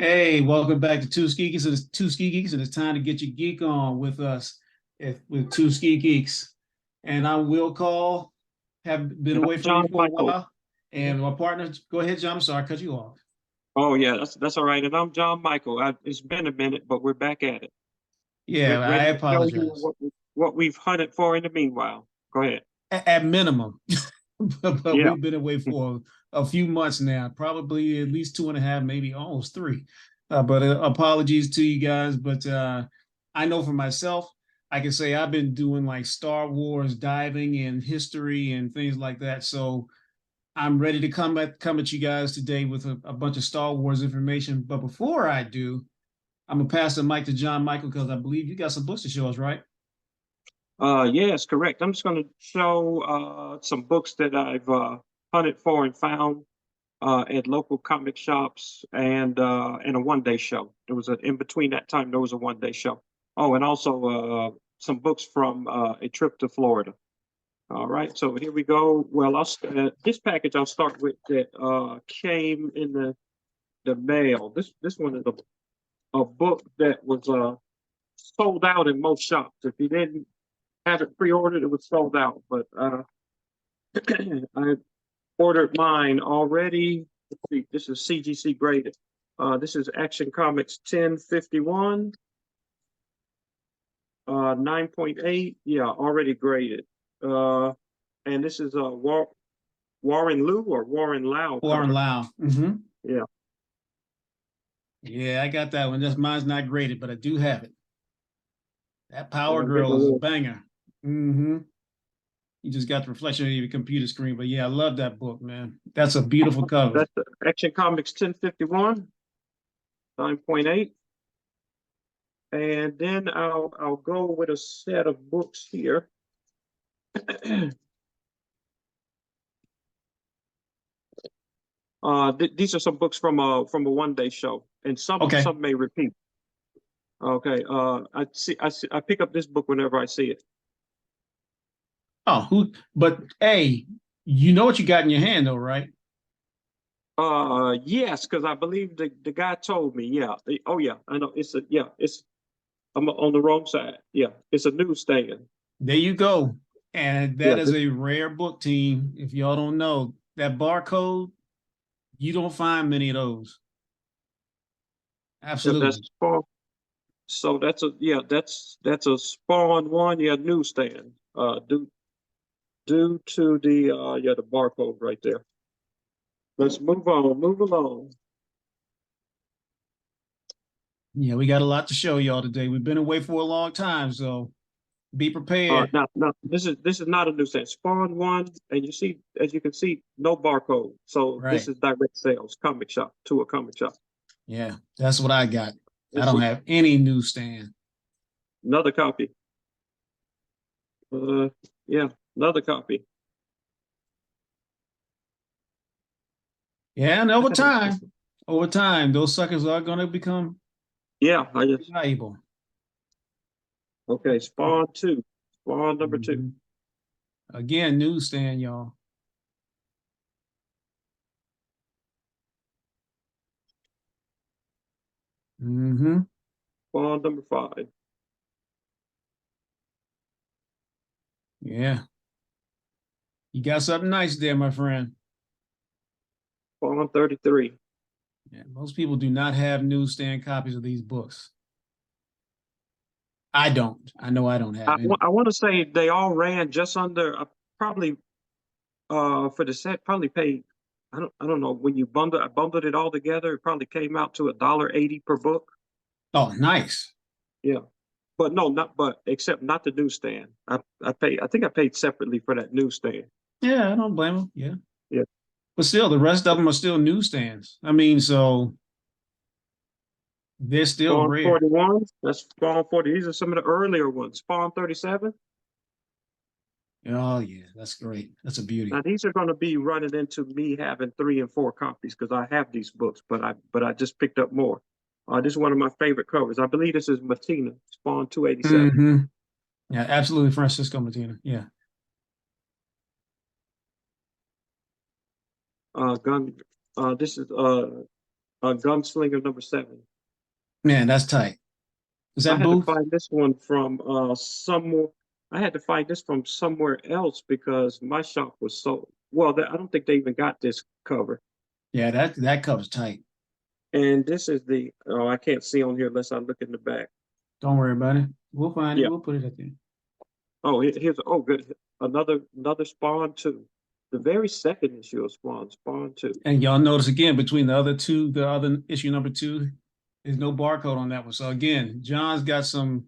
Hey, welcome back to Two Ski Geeks. It's Two Ski Geeks, and it's time to get your geek on with us with Two Ski Geeks. And I'm Will Call. Have been And away I'm from you John for a Michael. while. And my partner, go ahead, John. I'm sorry, I cut you off. Oh yeah, that's all right. And I'm John Michael. It's been a minute, but we're back at it. Yeah, I Ready to show you apologize. what we've hunted for in the meanwhile. Go ahead. At minimum, but Yeah. we've been away for a few months now, probably at least two and a half, maybe almost three. But apologies to you guys. But I know for myself, I can say I've been doing like Star Wars diving and history and things like that. So I'm ready to come at you guys today with a bunch of Star Wars information. But before I do, I'm gonna pass the mic to John Michael because I believe you got some books to show us, right? Yes, correct. I'm just going to show some books that I've hunted for and found at local comic shops and a one-day show. There was in between that time there was a one-day show. Oh, and also some books from a trip to Florida. All right, so here we go. Well, this package I'll start with that came in the mail. This one is a book that was sold out in most shops. If you didn't have it pre-ordered, it was sold out. But I ordered mine already. Let's see, this is CGC graded. This is Action Comics 1051, 9.8. Yeah, already graded. And this is Warren Liu or Warren Lau Warren cover. Lau. Yeah. Yeah, I got that one. Just mine's not graded, but I do have it. That And Power I'm getting a Girl is a little, banger. Mm-hmm. You just got the reflection of your computer screen. But yeah, I love that book, man. That's a beautiful cover. that's the Action Comics 1051, 9.8. And then I'll go with a set of books here. These are some books from a one-day show, and Okay. some may repeat. Okay. I pick up this book whenever I see it. Oh, but hey, you know what you got in your hand though, right? Yes, because I believe the guy told me. Yeah. Oh yeah, I know. I'm on the wrong side. Yeah, it's a newsstand. There you go. And Yeah, that is a rare book, team. If y'all don't know, that barcode, you don't find many of those. that's Absolutely. Spawn. So that's a Spawn one. Yeah, newsstand. Due to the barcode right there. Let's move on. Move along. Yeah, we got a lot to show y'all today. We've been away for a long time, so be prepared. Now this is not a newsstand. Spawn one, and as you can see, no barcode. So this Right. is direct sales, comic shop to a comic shop. Yeah, that's what I got. I Let's don't see. have any newsstand. Another copy. Uh, yeah, another copy. Yeah, and over time, those suckers are going to become Yeah, I just valuable. okay. Spawn two, Spawn number two. Mhm. Again, newsstand, y'all. Hmm. Spawn number five. Yeah, you got something nice there, my friend. Spawn 33. Yeah, most people do not have newsstand copies of these books. I don't. I know I don't have any. I want to say they all ran just under probably for the set probably paid. I don't know when I bundled it all together. It probably came out to $1.80 per book. Oh, nice. Yeah. But no, not but except not the newsstand. I think I paid separately for that newsstand. Yeah, I don't blame them. Yeah, Yeah. but still, the rest of them are still newsstands. I mean, so they're still Spawn rare. 41. That's Spawn 40. These are some of the earlier ones. Spawn 37. Oh yeah, that's great. That's a beauty. Now these are going to be running into me having 3 and 4 copies because I have these books, but I just picked up more. This is one of my favorite covers. I believe this is Matina, Spawn 287. Hmm. Yeah, absolutely, Francisco Martina. Yeah. Gun. This is Gunslinger #7. Man, that's tight. Is I that had to Booth? find this one from somewhere. I had to find this from somewhere else because my shop was so well. I don't think they even got this cover. Yeah, that cover's tight. And this is the oh, I can't see on here unless I look in the back. Don't worry about it. We'll find it. Yeah. We'll put it at the end. Oh, here's oh good another Spawn 2. The very second issue of Spawn 2. And y'all notice again between the other two, the other issue #2, there's no barcode on that one. So again, John's got some.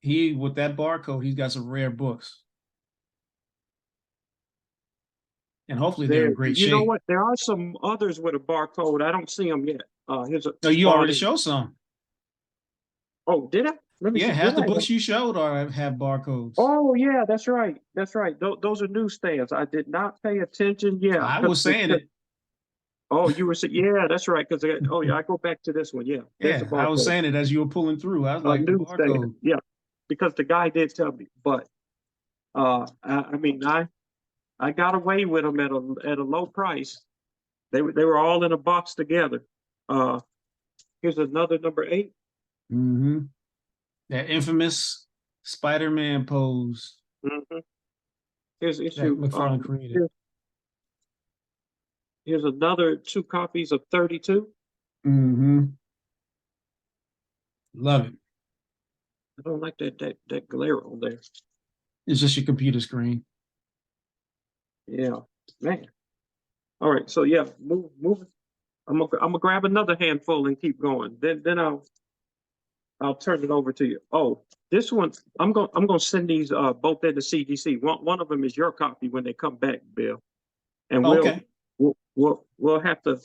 He with that barcode, he's got some rare books, and hopefully they're There, in great you know shape. what? There are some others with a barcode. I don't see them yet. Here's a No, you Spawn. already showed some. Oh, did I? Let me Yeah, see. half Did the I? books you showed are have barcodes. Oh, yeah, that's right. That's right. Those are newsstands. I did not pay attention. Yeah, I was because saying it. oh, you were saying yeah, that's right. Because oh yeah, I go back to this one. Yeah, there's a Yeah, I was barcode. saying it as you were pulling through. I was like the Newsstand. barcode. Yeah, because the guy did tell me. But I mean, I got away with them at a low price. They were all in a box together. Uh, here's another #8. Mm-hmm. That infamous Spider-Man pose Mm-hmm. Here's that issue. McFarlane created. Here's another 2 copies of 32. Mm-hmm. Love it. I don't like that glare on there. It's just your computer screen. Yeah, man. All right, so yeah, move. I'm gonna grab another handful and keep going. Then I'll turn it over to you. Oh, this one I'm gonna send these both in the CDC. One of them is your copy when they come back, Bill, and Okay. we'll have to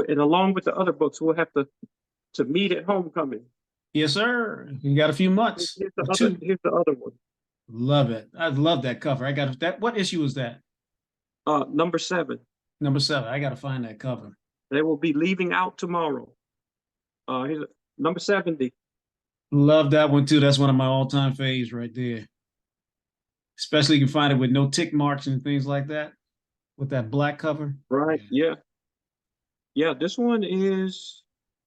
and along with the other books we'll have to meet at homecoming. Yes, sir. You got a few months Here's the or other two. here's the other one. Love it. I love that cover. I got that. What issue is that? #7. #7. I got to find that cover. They will be leaving out tomorrow. Here's #70. Love that one too. That's one of my all-time faves right there. Especially you can find it with no tick marks and things like that with that black cover. Right? Yeah. Yeah.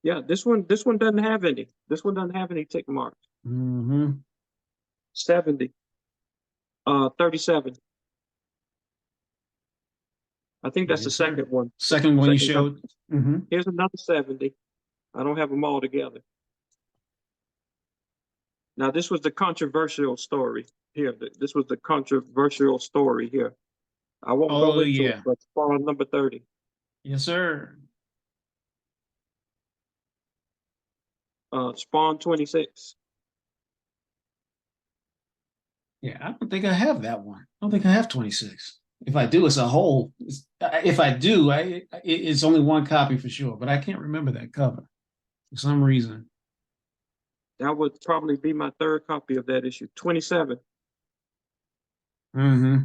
Yeah. This one doesn't have any. This one doesn't have any tick marks. Mm-hmm. 70. 37. I think that's the Yes, sir. second one. Second one you Second time. showed. Mm-hmm. Here's another 70. I don't have them all together. Now, this was the controversial story here. This was the controversial story here. I won't go Oh into it, yeah. but Spawn #30. Yes, sir. Spawn 26. Yeah, I don't think I have that one. I don't think I have 26. If I do, it's a whole. If I do, it's only one copy for sure, but I can't remember that cover for some reason. That would probably be my third copy of that issue. 27. Mm-hmm.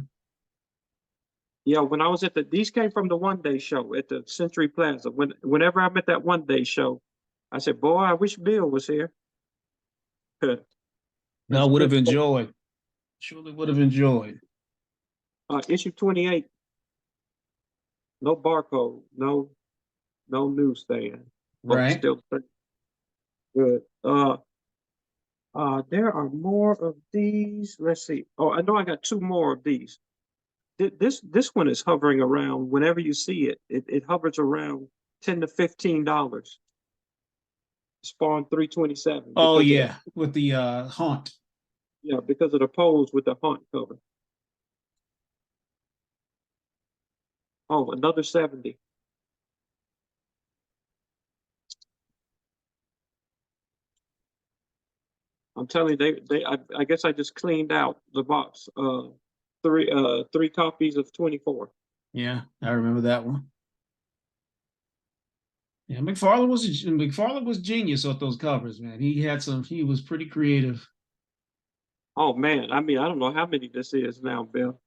Yeah, when I was these came from the One Day show at the Century Plaza. Whenever I'm at that One Day show, I said, "Boy, I wish Bill was here." No, I That's would good have stuff. enjoyed. Surely would have enjoyed. Issue 28. No barcode. No newsstand. But Right. still good. There are more of these. Let's see. Oh, I know I got 2 more of these. This one is hovering around. Whenever you see it, it hovers around $10 to $15. Spawn 327 Oh because yeah, with the haunt. because of the pose with the haunt cover. Oh, another 70. I'm telling you, I guess I just cleaned out the box. Three copies of 24. Yeah, I remember that one. Yeah, McFarlane was genius with those covers, man. He was pretty creative. Oh man, I mean, I don't know how many this is now, Bill.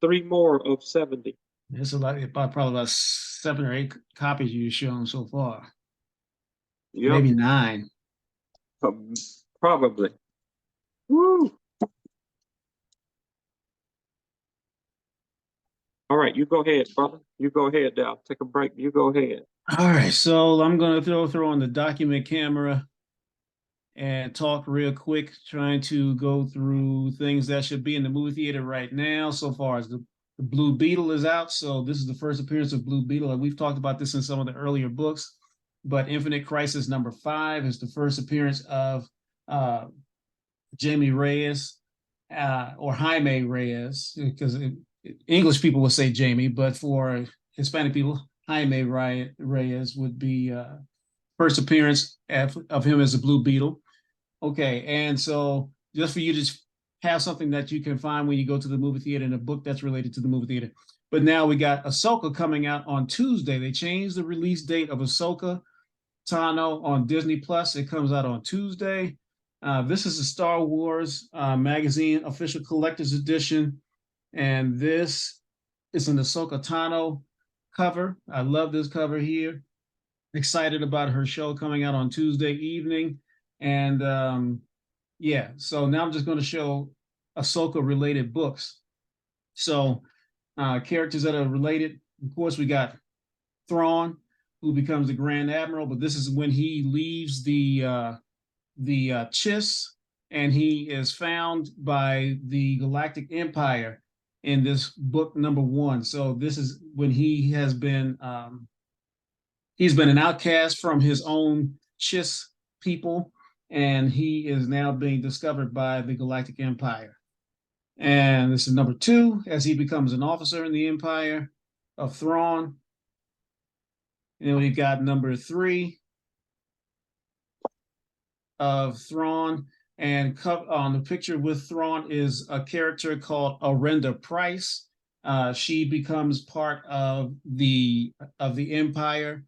Three more of 70. It's probably about 7 or 8 copies you've shown so far. Yep, Maybe 9. um, probably. Woo! All right, you go ahead, brother. You go ahead now. Take a break. You go ahead. All right, so I'm gonna throw on the document camera and talk real quick, trying to go through things that should be in the movie theater right now. So far as the Blue Beetle is out, so this is the first appearance of Blue Beetle, and we've talked about this in some of the earlier books. But Infinite Crisis #5 is the first appearance of uh, Jamie Reyes or Jaime Reyes, because English people will say Jamie, but for Hispanic people, Jaime Reyes would be first appearance of him as a Blue Beetle. Okay, and so just for you to have something that you can find when you go to the movie theater and a book that's related to the movie theater. But now we got Ahsoka coming out on Tuesday. They changed the release date of Ahsoka Tano on Disney Plus. It comes out on Tuesday. This is a Star Wars magazine official collector's edition, and this is an Ahsoka Tano cover. I love this cover here. Excited about her show coming out on Tuesday evening, and yeah. So now I'm just going to show Ahsoka related books. So characters that are related. Of course, we got Thrawn, who becomes the Grand Admiral, but this is when he leaves the Chiss, and he is found by the Galactic Empire in this book #1. So this is when he's been an outcast from his own Chiss people, and he is now being discovered by the Galactic Empire. And this is #2 as he becomes an officer in the Empire of Thrawn. And then we've got #3 of Thrawn, and on the picture with Thrawn is a character called Arenda Price. She becomes part of the Empire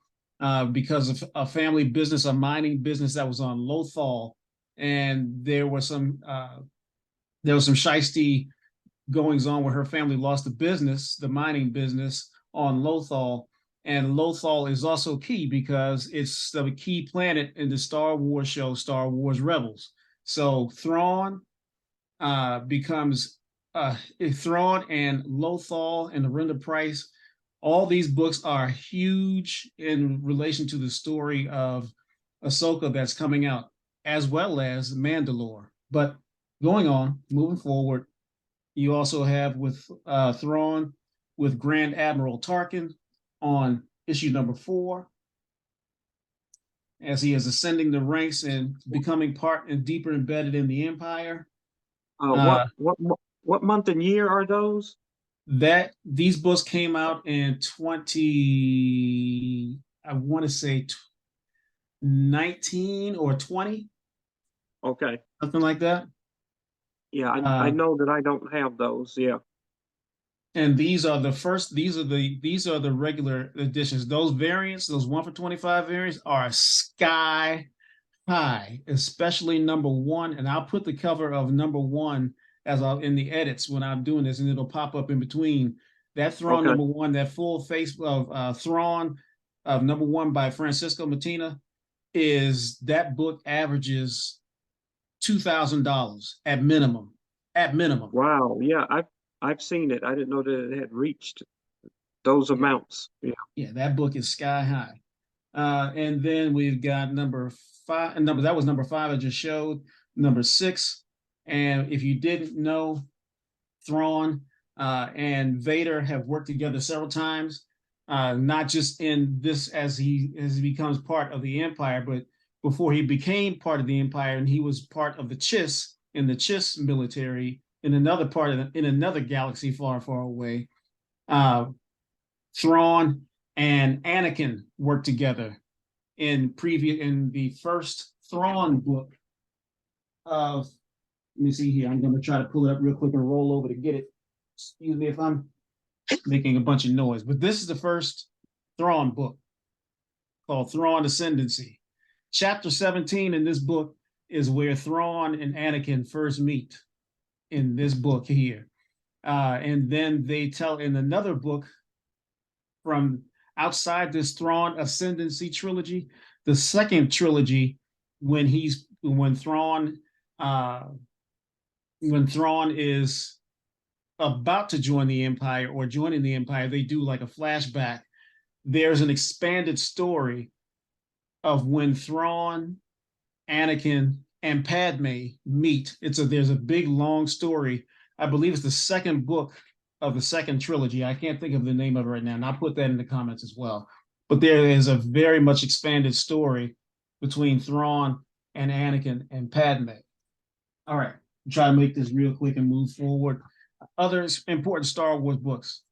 because of a family business, a mining business that was on Lothal, and there was some shisty goings on where her family lost the business, the mining business on Lothal. And Lothal is also key because it's the key planet in the Star Wars show, Star Wars Rebels. So Thrawn becomes Thrawn and Lothal and Arenda Price. All these books are huge in relation to the story of Ahsoka that's coming out, as well as Mandalore. But moving forward, you also have with Thrawn with Grand Admiral Tarkin on issue #4, as he is ascending the ranks and becoming part and deeper embedded in the Empire. What what month and year are those? That these books came out in 20, I want to say 19 or 20, Okay. something like that. Yeah, I know that I don't have those. Yeah. And these are the regular editions. Those variants, those 1 for 25 variants, are sky high, especially #1. And I'll put the cover of #1 in the edits when I'm doing this, and it'll pop up in between. That Thrawn Okay. #1, that full face of Thrawn of #1 by Francisco Matina, is that book averages $2,000 at minimum. At minimum. Wow. Yeah, I've seen it. I didn't know that it had reached those Yeah. amounts. Yeah. Yeah, that book is sky high. And then we've got #5, and that was #5 I just showed, #6. And if you didn't know, Thrawn and Vader have worked together several times, not just in this as he becomes part of the Empire, but before he became part of the Empire, and he was part of the Chiss in the Chiss military in another galaxy far, far away. Uh, Thrawn and Anakin worked together in the first Thrawn book of. Let me see here. I'm going to try to pull it up real quick and roll over to get it. Excuse me if I'm making a bunch of noise, but this is the first Thrawn book called Thrawn Ascendancy. Chapter 17 in this book is where Thrawn and Anakin first meet in this book here. And then they tell in another book from outside this Thrawn Ascendancy trilogy, the second trilogy, when Thrawn is about to join the Empire or joining the Empire, they do like a flashback. There's an expanded story of when Thrawn, Anakin, and Padme meet. There's a big long story. I believe it's the second book of the second trilogy. I can't think of the name of it right now, and I'll put that in the comments as well. But there is a very much expanded story between Thrawn and Anakin and Padme. All right, try to make this real quick and move forward. Other important Star Wars books.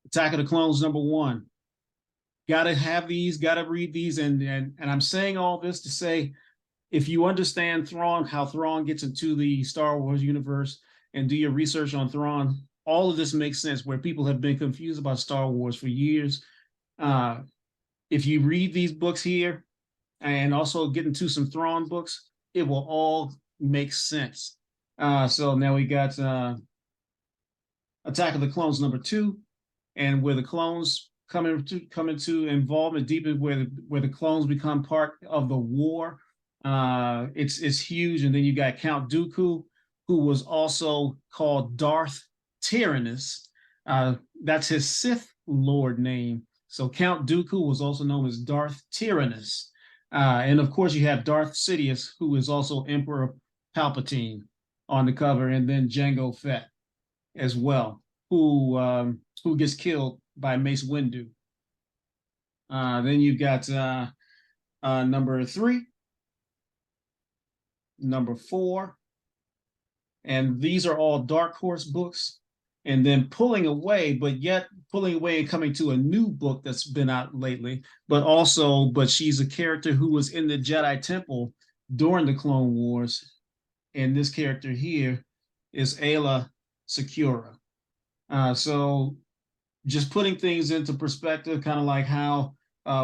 Attack of the Clones #1. Gotta have these, gotta read these, and I'm saying all this to say, if you understand Thrawn, how Thrawn gets into the Star Wars universe, and do your research on Thrawn, all of this makes sense. Where people have been confused about Star Wars for years, if you read these books here, and also get into some Thrawn books, it will all make sense. So now we got Attack of the Clones #2, and where the clones come into involvement deep in where the clones become part of the war. It's huge. And then you got Count Dooku, who was also called Darth Tyrannus. That's his Sith Lord name. So Count Dooku was also known as Darth Tyrannus. And of course, you have Darth Sidious, who is also Emperor Palpatine on the cover, and then Jango Fett as well, who gets killed by Mace Windu. Then you've got #3, #4, and these are all Dark Horse books. And then pulling away and coming to a new book that's been out lately, but she's a character who was in the Jedi Temple during the Clone Wars. And this character here is Aayla Secura. So just putting things into perspective, kind of like how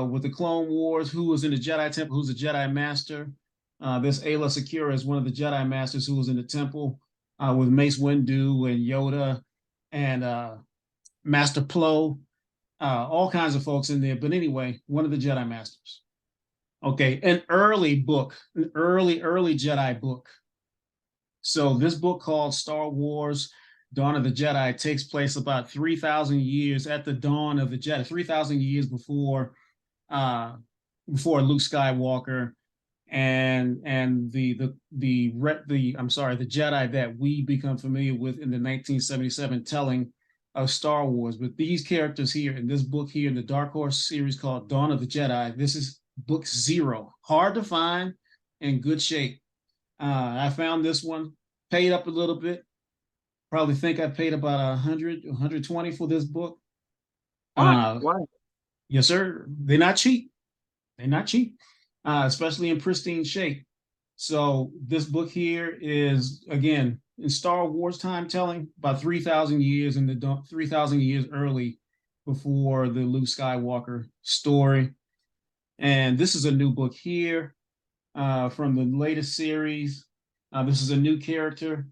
with the Clone Wars, who was in the Jedi Temple, who's a Jedi Master. This Aayla Secura is one of the Jedi Masters who was in the Temple with Mace Windu and Yoda and Master Plo, all kinds of folks in there. But anyway, one of the Jedi Masters. Okay, an early Jedi book. So this book called Star Wars Dawn of the Jedi takes place about 3,000 years at the dawn of the Jedi, 3,000 years before Luke Skywalker and the Jedi that we become familiar with in the 1977 telling of Star Wars. But these characters here in this book here in the Dark Horse series called Dawn of the Jedi, this is book 0. Hard to find, in good shape. I found this one, paid up a little bit. Probably think I paid about 100, 120 for this book. Wow. Yes, sir. They're not cheap. They're not cheap, especially in pristine shape. So this book here is, again, in Star Wars time telling, about 3,000 years 3,000 years early before the Luke Skywalker story. And this is a new book here from the latest series. This is a new character,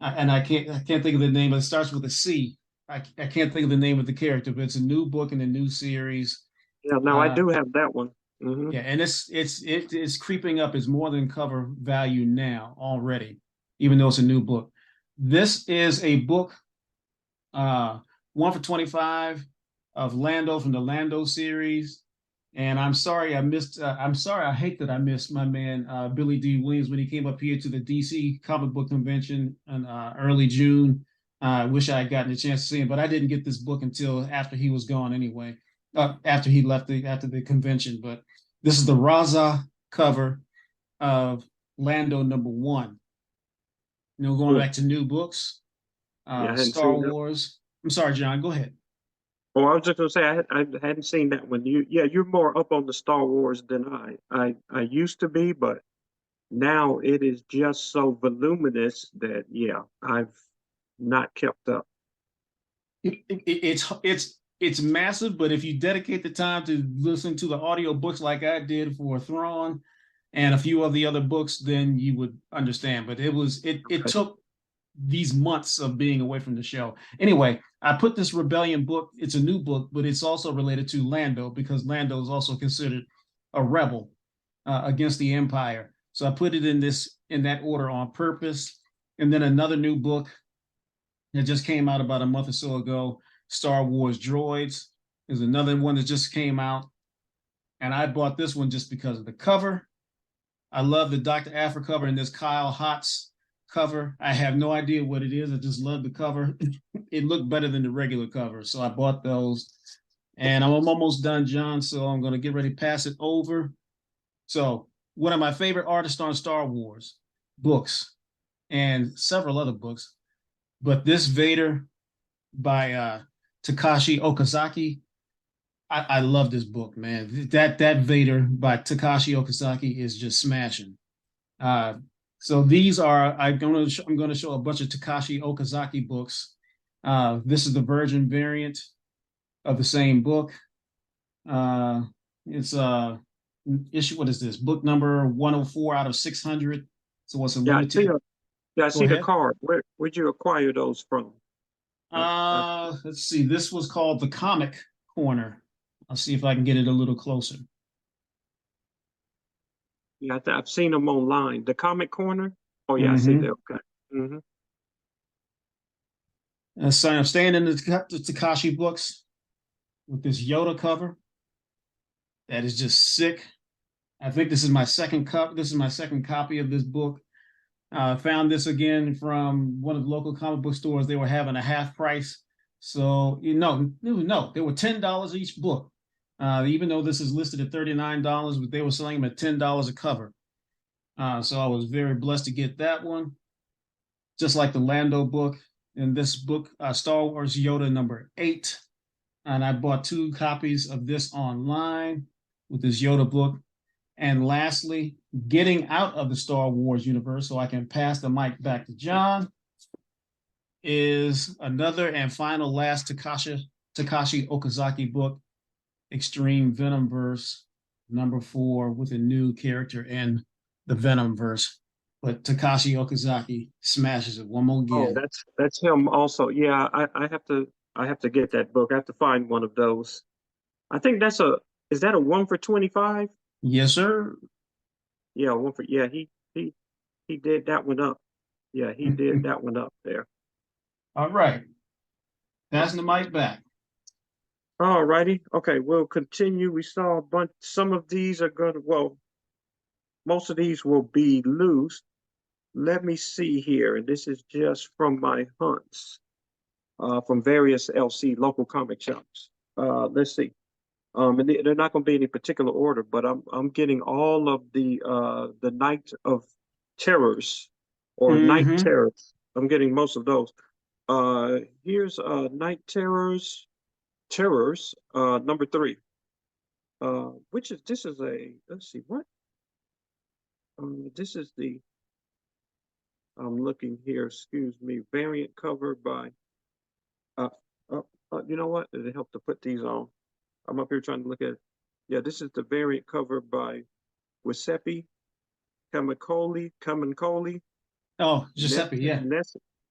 and I can't think of the name. But it starts with a C. I can't think of the name of the character, but it's a new book in a new series. Yeah, no, I do have that one. Yeah, and it's creeping up. It's more than cover value now already, even though it's a new book. This is a book, 1 for $25 of Lando from the Lando series. And I'm sorry I missed. I hate that I missed my man Billy D. Williams when he came up here to the DC comic book convention in early June. I wish I had gotten a chance to see him, but I didn't get this book until after he was gone anyway. After he left after the convention. But this is the Raza cover of Lando #1. Going back to new books, Star Wars. I'm sorry, John. Go ahead. Oh, I was just gonna say I hadn't seen that one. You're more up on the Star Wars than I used to be, but now it is just so voluminous that I've not kept up. It's massive, but if you dedicate the time to listen to the audio books like I did for Thrawn and a few of the other books, then you would understand. But it took these months of being away from the show. Anyway, I put this Rebellion book. It's a new book, but it's also related to Lando because Lando is also considered a rebel against the Empire. So I put it in that order on purpose. And then another new book It just came out about a month or so ago. Star Wars Droids is another one that just came out. And I bought this one just because of the cover. I love the Dr. Afra cover and this Kyle Hotz cover. I have no idea what it is. I just love the cover. It looked better than the regular cover. So I bought those. And I'm almost done, John. So I'm going to get ready to pass it over. So, one of my favorite artists on Star Wars books and several other books, but this Vader by Takashi Okasaki, I love this book, man. That Vader by Takashi Okasaki is just smashing. Uh, so these are I'm gonna show a bunch of Takashi Okazaki books. This is the Virgin variant of the same book. Uh, it's issue. What is this? Book number 104 out of 600. So it's a Yeah, I see. limited. Yeah, I Go see the ahead. card. Where'd you acquire those from? I Let's see. This was called the Comic Corner. I'll see if I can get it a little closer. Yeah, I've seen them online. The Comic Corner. Oh yeah, I see Mm-hmm. that. Okay. Hmm. So I'm staying in the Takashi books with this Yoda cover. That is just sick. I think this is my second cup. This is my second copy of this book. Found this again from one of the local comic book stores. They were having a half price. So, no, they were $10 each book. Even though this is listed at $39, but they were selling them at $10 a cover. So I was very blessed to get that one. Just like the Lando book. In this book, Star Wars Yoda number 8. And I bought 2 copies of this online with this Yoda book. And lastly, getting out of the Star Wars universe so I can pass the mic back to John is another and final last Takashi Okazaki book, Extreme Venomverse, number 4, with a new character in the Venomverse. But Takashi Okazaki smashes it one more Oh, again. that's him also. Yeah, I have to get that book. I have to find one of those. I think that's a is that a 1 for 25? Yes, sir. Yeah, yeah, he did that one up. Yeah, he did that one up there. All right. Passing the mic back. All righty. Okay, we'll continue. We saw a bunch. Some of these are going to, well, most of these will be loose. Let me see here. And this is just from my hunts, from various LC local comic shops. Let's see. And they're not going to be any particular order, but I'm getting all of the Night of Terrors or Night Mm-hmm. Terrors. I'm getting most of those. Here's Night Terrors, number 3. Which is this is a let's see what this is the I'm looking here. Excuse me, variant cover by uh, you know what? It helped to put these on. I'm up here trying to look at. Yeah, this is the variant cover by Giuseppe Camicoli, Oh, Giuseppe, yeah.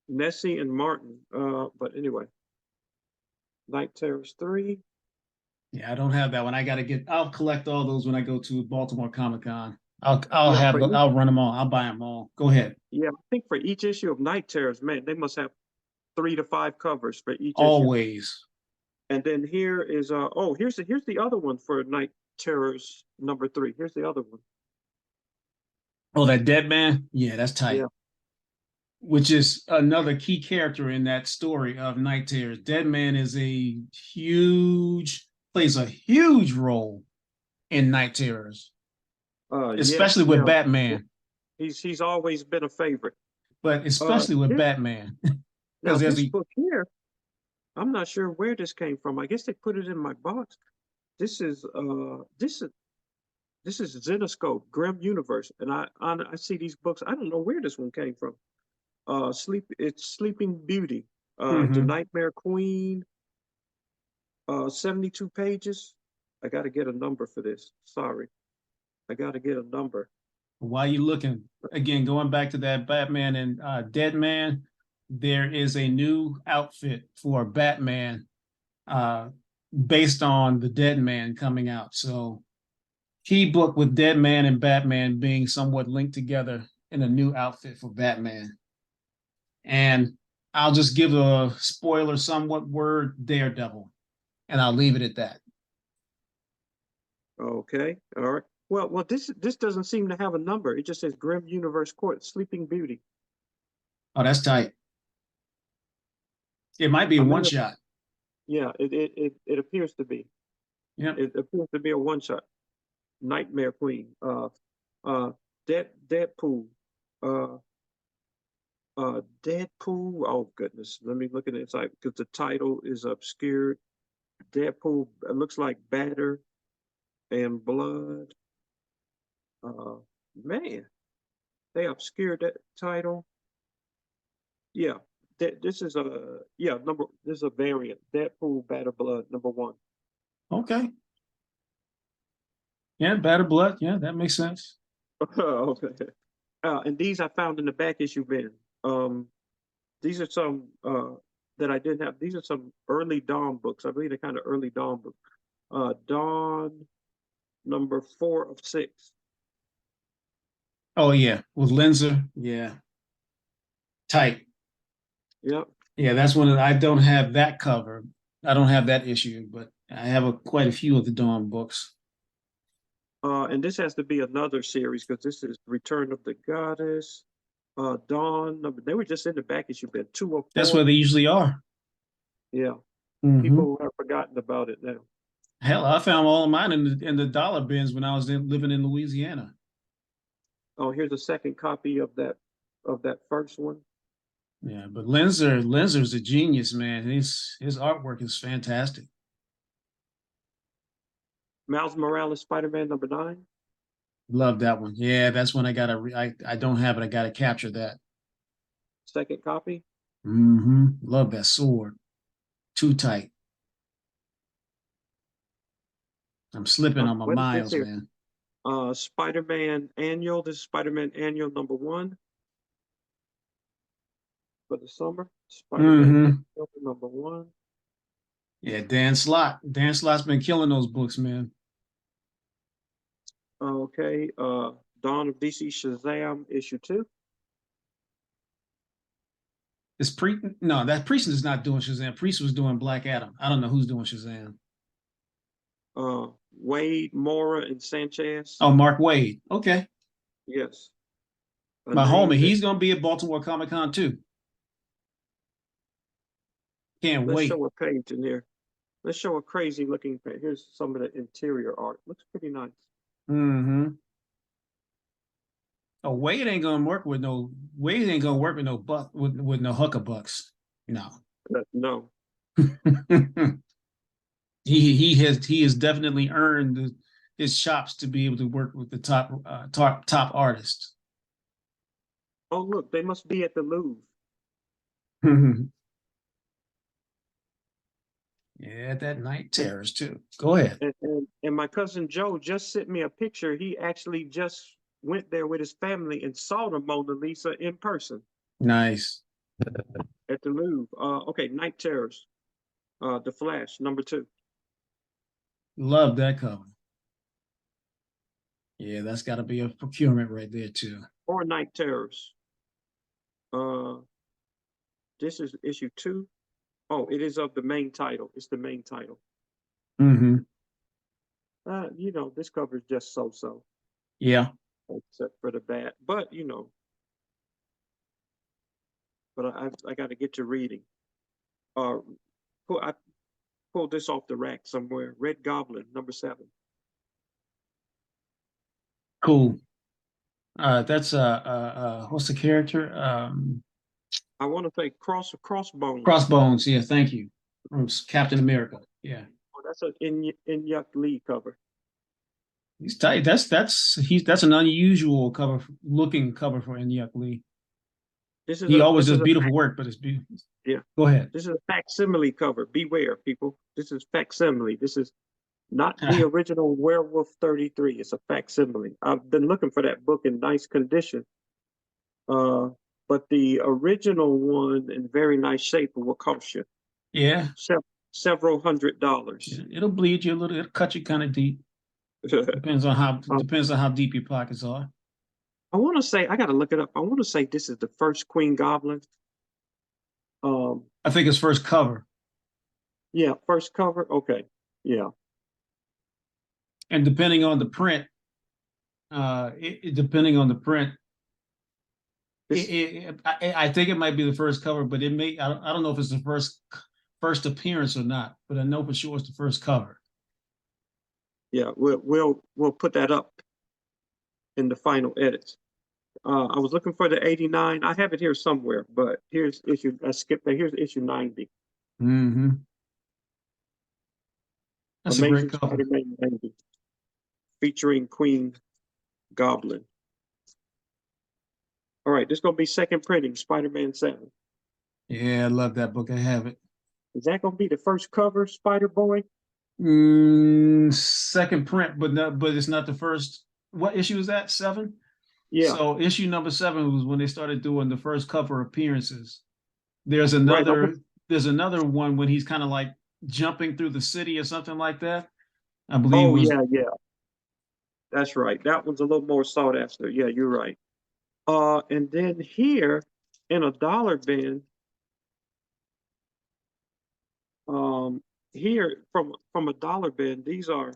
Nessie, and Martin. But anyway, Night Terrors 3. Yeah, I don't have that one. I'll collect all those when I go to Baltimore Comic Con. Yeah, for each, I'll run them all. I'll buy them all. Go ahead. yeah, I think for each issue of Night Terrors, man, they must have 3 to 5 covers for each issue. Always. And then here is here's the other one for Night Terrors number 3. Here's the other one. Oh, that dead man? Yeah, that's tight. Yeah. Which is another key character in that story of Night Terrors. Dead man is plays a huge role in Night Terrors, especially Yes, with yeah. Batman. He's always been a favorite. But especially with This, Batman. now Because there's this a book here, I'm not sure where this came from. I guess they put it in my box. This is this is Zenoscope, Grim Universe, and I see these books. I don't know where this one came from. It's Sleeping Beauty, The Mhm. Nightmare Queen, 72 pages. I got to get a number for this. Sorry, I got to get a number. While you looking, again, going back to that Batman and Dead Man, there is a new outfit for Batman uh, based on the Dead Man coming out. So key book with Dead Man and Batman being somewhat linked together in a new outfit for Batman. And I'll just give a spoiler somewhat word Daredevil, and I'll leave it at that. Okay, all right. Well, this doesn't seem to have a number. It just says Grim Universe Court, Sleeping Beauty. Oh, that's tight. It might be a I'm one in the, shot. yeah, it appears to be. Yep. It appears to be a one shot. Nightmare Queen. Uh, Deadpool. Uh, Deadpool. Oh goodness, let me look at it inside because the title is obscured. Deadpool. It looks like Batter and Blood. Uh, man, they obscured that title. Yeah, this is a yeah number. This is a variant. Deadpool Batter Blood #1. Okay. Yeah, Batter Blood. Yeah, that makes sense. Okay. And these I found in the back issue bin. Um, these are some that I didn't have. These are some early Dawn books. I believe they're kind of early Dawn books. Dawn #4 of 6. Oh yeah, with Lenzer. Yeah, tight. Yep. Yeah, that's one. I don't have that cover. I don't have that issue, but I have quite a few of the Dawn books. And this has to be another series because this is Return of the Goddess. Dawn number. They were just in the back issue bin. Two of That's where four. they usually are. Yeah. Hmm. People have forgotten about it now. Hell, I found all of mine in the dollar bins when I was living in Louisiana. Oh, here's a second copy of that first one. Yeah, but Lenzer's a genius, man. His artwork is fantastic. Miles Morales Spider-Man #9. Love that one. Yeah, that's when I don't have it. I gotta capture that. Second copy. Love that sword. Too tight. I'm slipping on my What is this miles, here? man. Spider-Man Annual. This is Spider-Man Annual #1 for the summer. Spider-Man Hmm. Annual #1. Yeah, Dan Slott. Dan Slott's been killing those books, man. Okay. Dawn of DC Shazam #2. Is Priest? No, that Priest is not doing Shazam. Priest was doing Black Adam. I don't know who's doing Shazam. Wade, Mora, and Sanchez. Oh, Mark Wade. Okay, Yes. A my name homie. that He's gonna be at Baltimore Comic Con too. Can't let's wait. show a page in there. Let's show a crazy looking page. Here's some of the interior art. Looks pretty nice. Hmm. Oh, Wade ain't gonna work with no Wade ain't gonna work with no buck with no huckabucks. No. No. He has definitely earned his chops to be able to work with the top artists. Oh, look, they must be at the Louvre. Yeah, that night terrors too. Go ahead. And my cousin Joe just sent me a picture. He actually just went there with his family and saw the Mona Lisa in person Nice. at the Louvre. Okay, Night Terrors. The Flash #2. Love that cover. Yeah, that's got to be a procurement right there too. Or Night Terrors. Uh, this is issue 2. Oh, it is of the main title. It's the main title. Hmm. This cover is just so-so, Yeah. except for the bat. But I got to get to reading. Uh, I pulled this off the rack somewhere. Red Goblin #7. Cool. That's what's the character? I want to say Crossbones. Crossbones. Yeah, thank you. From Captain America. Yeah. Oh, that's an Inyuk Lee cover. He's tight. That's an unusual looking cover for Inyuk Lee. This is He a always this does is a beautiful work, but it's beautiful. yeah. Go ahead. This is a facsimile cover. Beware, people. This is facsimile. This is not the original Werewolf 33. It's a facsimile. I've been looking for that book in nice condition. But the original one in very nice shape will cost you Yeah, several $100s. it'll bleed you a little. It'll cut you kind of deep. Depends on how deep your pockets are. I want to say I got to look it up. I want to say this is the first Queen Goblin. I think it's first cover. Yeah, first cover. Okay. Yeah. And depending on the print, depending on the print, This, I think it might be the first cover, but it may. I don't know if it's the first appearance or not, but I know for sure it's the first cover. yeah, we'll put that up in the final edits. I was looking for the 89. I have it here somewhere, but here's issue. I skipped that. Here's issue 90. Mm-hmm. That's a great Amazing cover. Spider-Man 90, featuring Queen Goblin. All right, this is gonna be second printing, Spider-Man 7. Yeah, I love that book. I have it. Is that gonna be the first cover, Spider-Boy? Second print, but no, but it's not the first. What issue is that? 7? Yeah, So issue number 7 was when they started doing the first cover appearances. There's right. another there's another one when he's kind of like jumping through the city or something like that. I believe Oh was yeah, yeah, that's right. That one's a little more sought after. Yeah, you're right. And then here in a dollar bin, um, here from a dollar bin, these are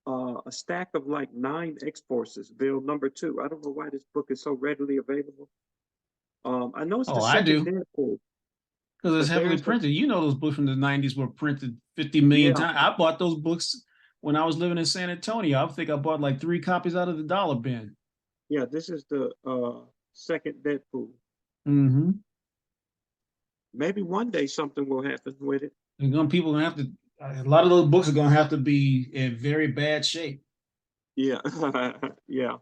a stack of like 9 X-Forces, Bill number 2. I don't know why this book is so readily available. I know it's the oh, I second do Deadpool, because it's but heavily there's the printed. You know those books from the 90s were printed 50 million yeah, times. I bought those books when I was living in San Antonio. I think I bought like 3 copies out of the dollar bin. yeah. This is the second Deadpool. Mm-hmm. Maybe one day something will happen with it. People gonna have to. A lot of those books are gonna have to be in very bad shape. Yeah, yeah.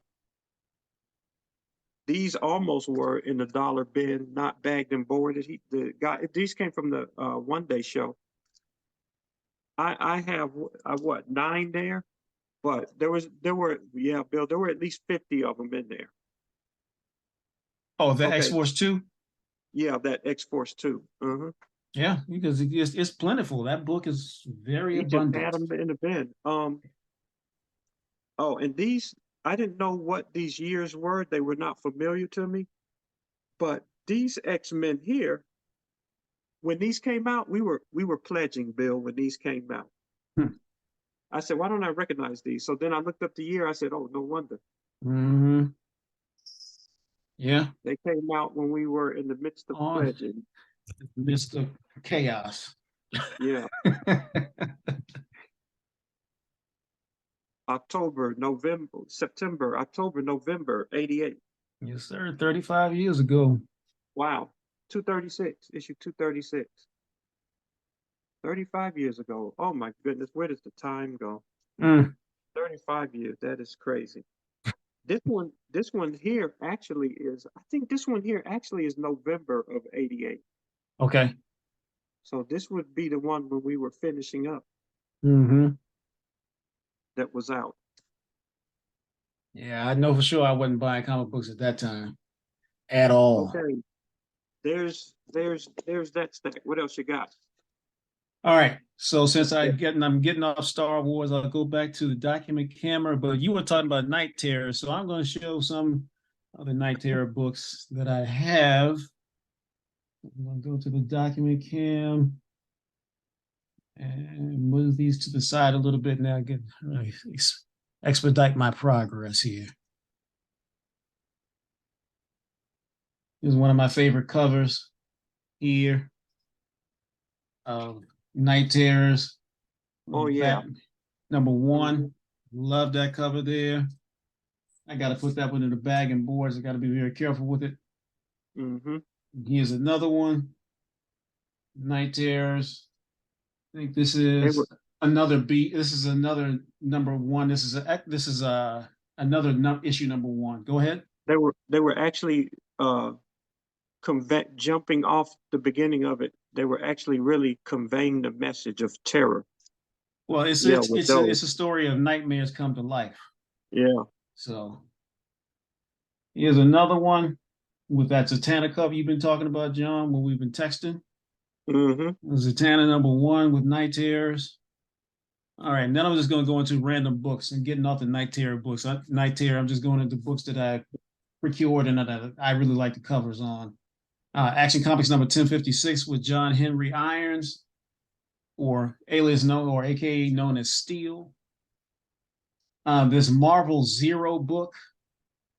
These almost were in the dollar bin, not bagged and boarded. The guy, these came from the one day show. I have what 9 there, but there were yeah, Bill, there were at least 50 of them in there. Oh, the X Okay, Force 2. yeah, that X Force 2. Yeah, because it's plentiful. That book is very He just had abundant. them in the bin. Oh, and these I didn't know what these years were. They were not familiar to me. But these X-Men here, when these came out, we were pledging, Bill, when these came out. Hmm. I said, why don't I recognize these? So then I looked up the year. I said, oh, no wonder. Mm-hmm. Yeah, They came out when we were in the midst of on pledging. Mr. Chaos. Yeah. October, November, September, October, November, 88. Yes, sir. 35 years ago. Wow. 236, issue 236. 35 years ago. Oh my goodness, where does the time go? Mm. 35 years. That is crazy. This one here actually is, I think this one here actually is November of 88. Okay. So this would be the one when we were finishing up Mm-hmm. that was out. Yeah, I know for sure I wasn't buying comic books at that time at all. Okay. There's that stack. What else you got? All right. So since Yeah. I'm getting off Star Wars, I'll go back to the document camera. But you were talking about Night Terror, so I'm going to show some other Night Terror books that I have. I'm going to go to the document cam and move these to the side a little bit now. Get expedite my progress here. This is one of my favorite covers here. Night Terrors. Oh yeah. Bat number Mhm. 1. Love that cover there. I got to put that one in the bag and boards. I got to be very careful with it. Mhm. Here's another one. Night Terrors. I think this They is were another B. This is another number 1. This is another issue number 1. Go ahead. they were actually jumping off the beginning of it. They were actually really conveying the message of terror. Well, it's Yeah, it's with it's a, those. it's a story of nightmares come to life. Yeah. So here's another one with that Zatanna cover you've been talking about, John, when we've been texting. Mhm. Zatanna number 1 with Night Terrors. All right, then I'm just going to go into random books and getting off the Night Terror books. Night Terror, I'm just going into books that I procured and that I really like the covers on. Action Comics number 1056 with John Henry Irons, or alias known or AKA known as Steel. This Marvel Zero book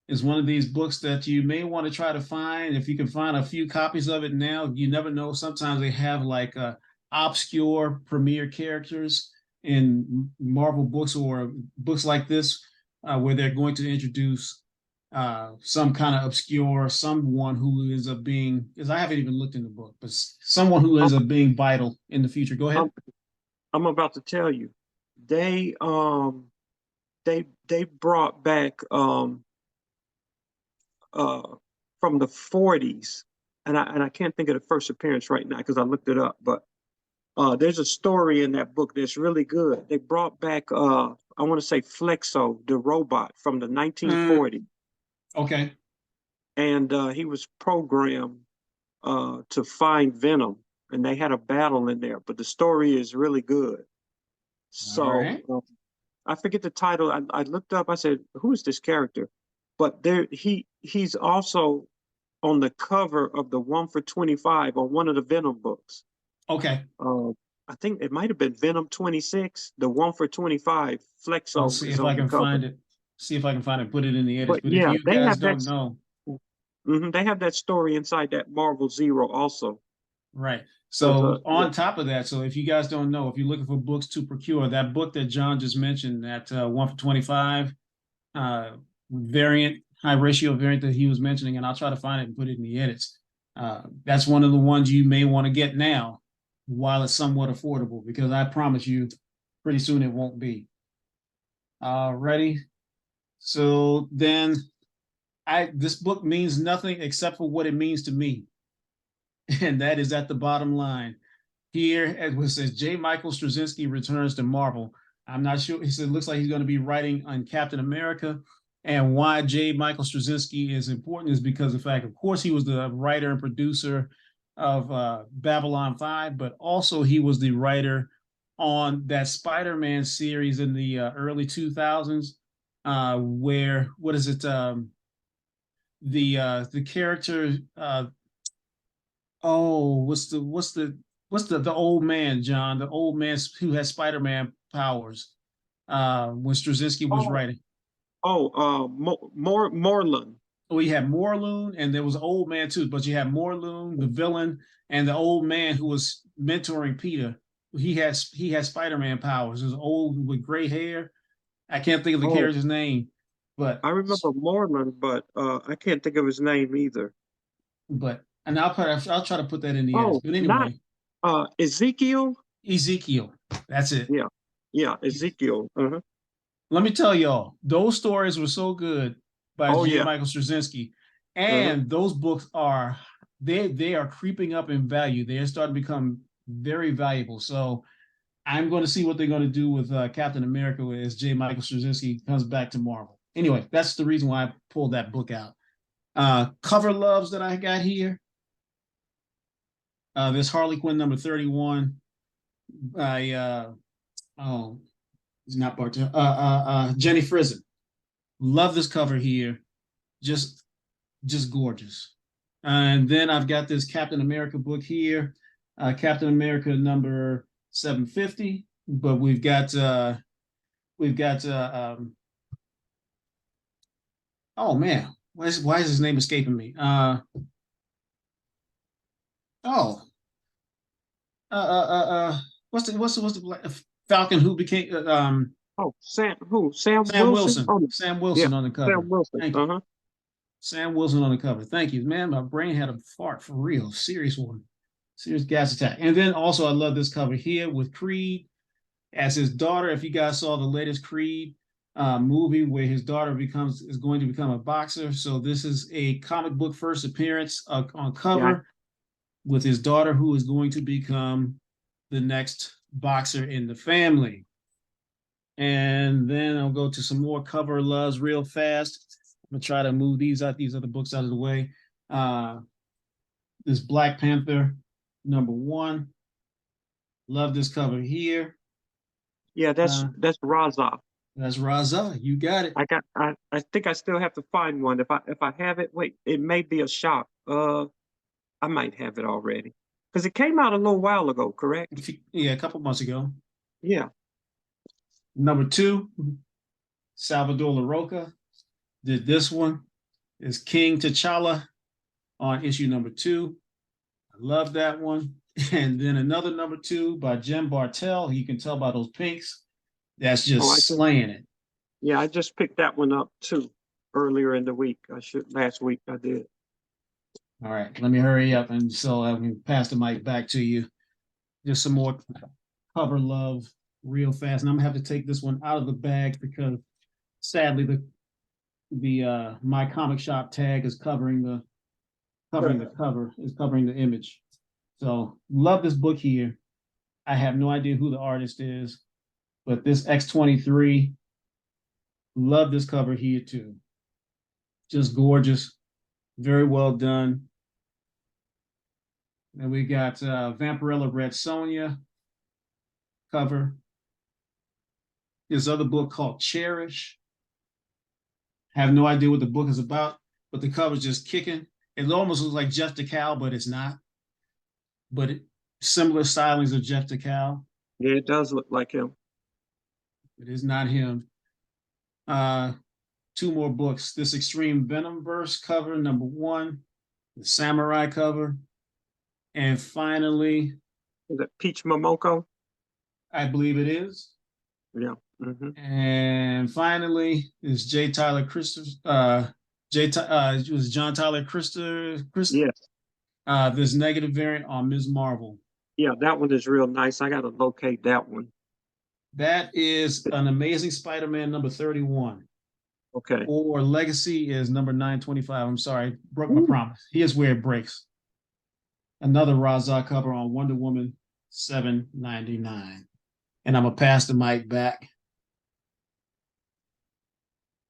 is one of these books that you may want to try to find. If you can find a few copies of it now, you never know. Sometimes they have like obscure premiere characters in Marvel books or books like this, where they're going to introduce some kind of obscure someone who ends up being, because I haven't even looked in the book, but someone who ends up being vital in the future. Go ahead. I'm, I'm about to tell you, they they brought back uh from the 40s, and I can't think of the first appearance right now because I looked it up, but there's a story in that book that's really good. They brought back I want to say Flexo, the robot from the 1940s, Okay. and he was programmed to find Venom, and they had a battle in there. But the story is really good. All So right. I forget the title. I looked up. I said, "Who is this character?" But there, he's also on the cover of the 1 for 25 on one of the Venom books. Okay. Uh, I think it might have been Venom 26. The 1 for 25, I'll Flexo see is if I on the can cover. find it. See if I can find it. Put it in the edits. But But if yeah, you guys don't know, they have that story inside that Marvel Zero also. right. Because So yeah, on top of that, so if you guys don't know, if you're looking for books to procure, that book that John just mentioned, that 1 for 25 variant, high ratio variant that he was mentioning, and I'll try to find it and put it in the edits. That's one of the ones you may want to get now while it's somewhat affordable, because I promise you, pretty soon it won't be. Ready? So then this book means nothing except for what it means to me. And that is at the bottom line. Here, it says J. Michael Straczynski returns to Marvel. I'm not sure. He said it looks like he's going to be writing on Captain America. And why J. Michael Straczynski is important is because of the fact, of course, he was the writer and producer of Babylon 5, but also he was the writer on that Spider-Man series in the early 2000s, where, what is it? The character, oh, what's the old man, John? The old man who has Spider-Man powers. When Straczynski was oh, writing. Moreland. Oh, you had Morlun, and there was an old man too, but you had Morlun, the villain, and the old man who was mentoring Peter. He has Spider-Man powers. He was old with gray hair. I can't think of the Oh, character's name, but I remember Moreland, but I can't think of his name either. and I'll try to put that in the edits. Oh, But not anyway, Ezekiel. Ezekiel. That's it. Yeah, yeah, Ezekiel. Uh-huh. Let me tell y'all, those stories were so good by Oh J. yeah. Michael Straczynski, Uh-huh. and those books are they are creeping up in value. They are starting to become very valuable. So I'm going to see what they're going to do with Captain America as J. Michael Straczynski comes back to Marvel. Anyway, that's the reason why I pulled that book out. Cover loves that I got here. This Harley Quinn number 31 by oh, it's not Bart. Jenny Frison. Love this cover here. Just just gorgeous. And then I've got this Captain America book here, Captain America number 750. But we've got oh man, why is his name escaping me? Oh what's the Falcon who became Oh, Sam Sam Wilson. Wilson. Oh, Sam yeah, Wilson on the cover. Sam Wilson. Thank you. Uh-huh. Sam Wilson on the cover. Thank you, man. My brain had a fart for real. Serious one. Serious gas attack. And then also, I love this cover here with Creed as his daughter. If you guys saw the latest Creed movie where his daughter is going to become a boxer. So this is a comic book first appearance on Yeah, cover with his daughter who is going to become the next boxer in the family. And then I'll go to some more cover loves real fast. I'm gonna try to move these other books out of the way. This Black Panther #1. Love this cover here. yeah. Uh, That's Raza. that's Raza. You got it. I think I still have to find one. If I have it, wait, it may be a shop. I might have it already because it came out a little while ago, correct? Yeah, a couple months ago. Yeah. Number two, Salvador LaRocca did this one. Is King T'Challa on issue number 2. I love that one. And then another number 2 by Jim Bartel. You can tell by those pinks. That's Oh, just slaying it. yeah, I just picked that one up too earlier in the week. Last week I did. All right, let me hurry up and so I can pass the mic back to you. Just some more cover love real fast. And I'm gonna have to take this one out of the bag because sadly the my comic shop tag is covering the cover, is covering the image. So love this book here. I have no idea who the artist is, but this X-23, love this cover here too. Just gorgeous, very well done. And we got Vampirella Red Sonja cover. This other book called Cherish. Have no idea what the book is about, but the cover's just kicking. It almost looks like Jeff DeCal, but it's not. But similar stylings of Jeff DeCal. Yeah, it does look like him. It is not him. Uh, 2 more books. This Extreme Venom verse cover, number 1, the Samurai cover, and finally, Is that Peach Momoko? I believe it is. Yeah. Mm-hmm. And finally, is J. Tyler Christopher. It was John Tyler Christopher. Yes. This negative variant on Ms. Marvel. Yeah, that one is real nice. I gotta locate that one. That is an Amazing Spider-Man number 31. Okay. Or Legacy is number 925. I'm sorry, broke my promise. Here's where it breaks. Another Raza cover on Wonder Woman 799. And I'm gonna pass the mic back.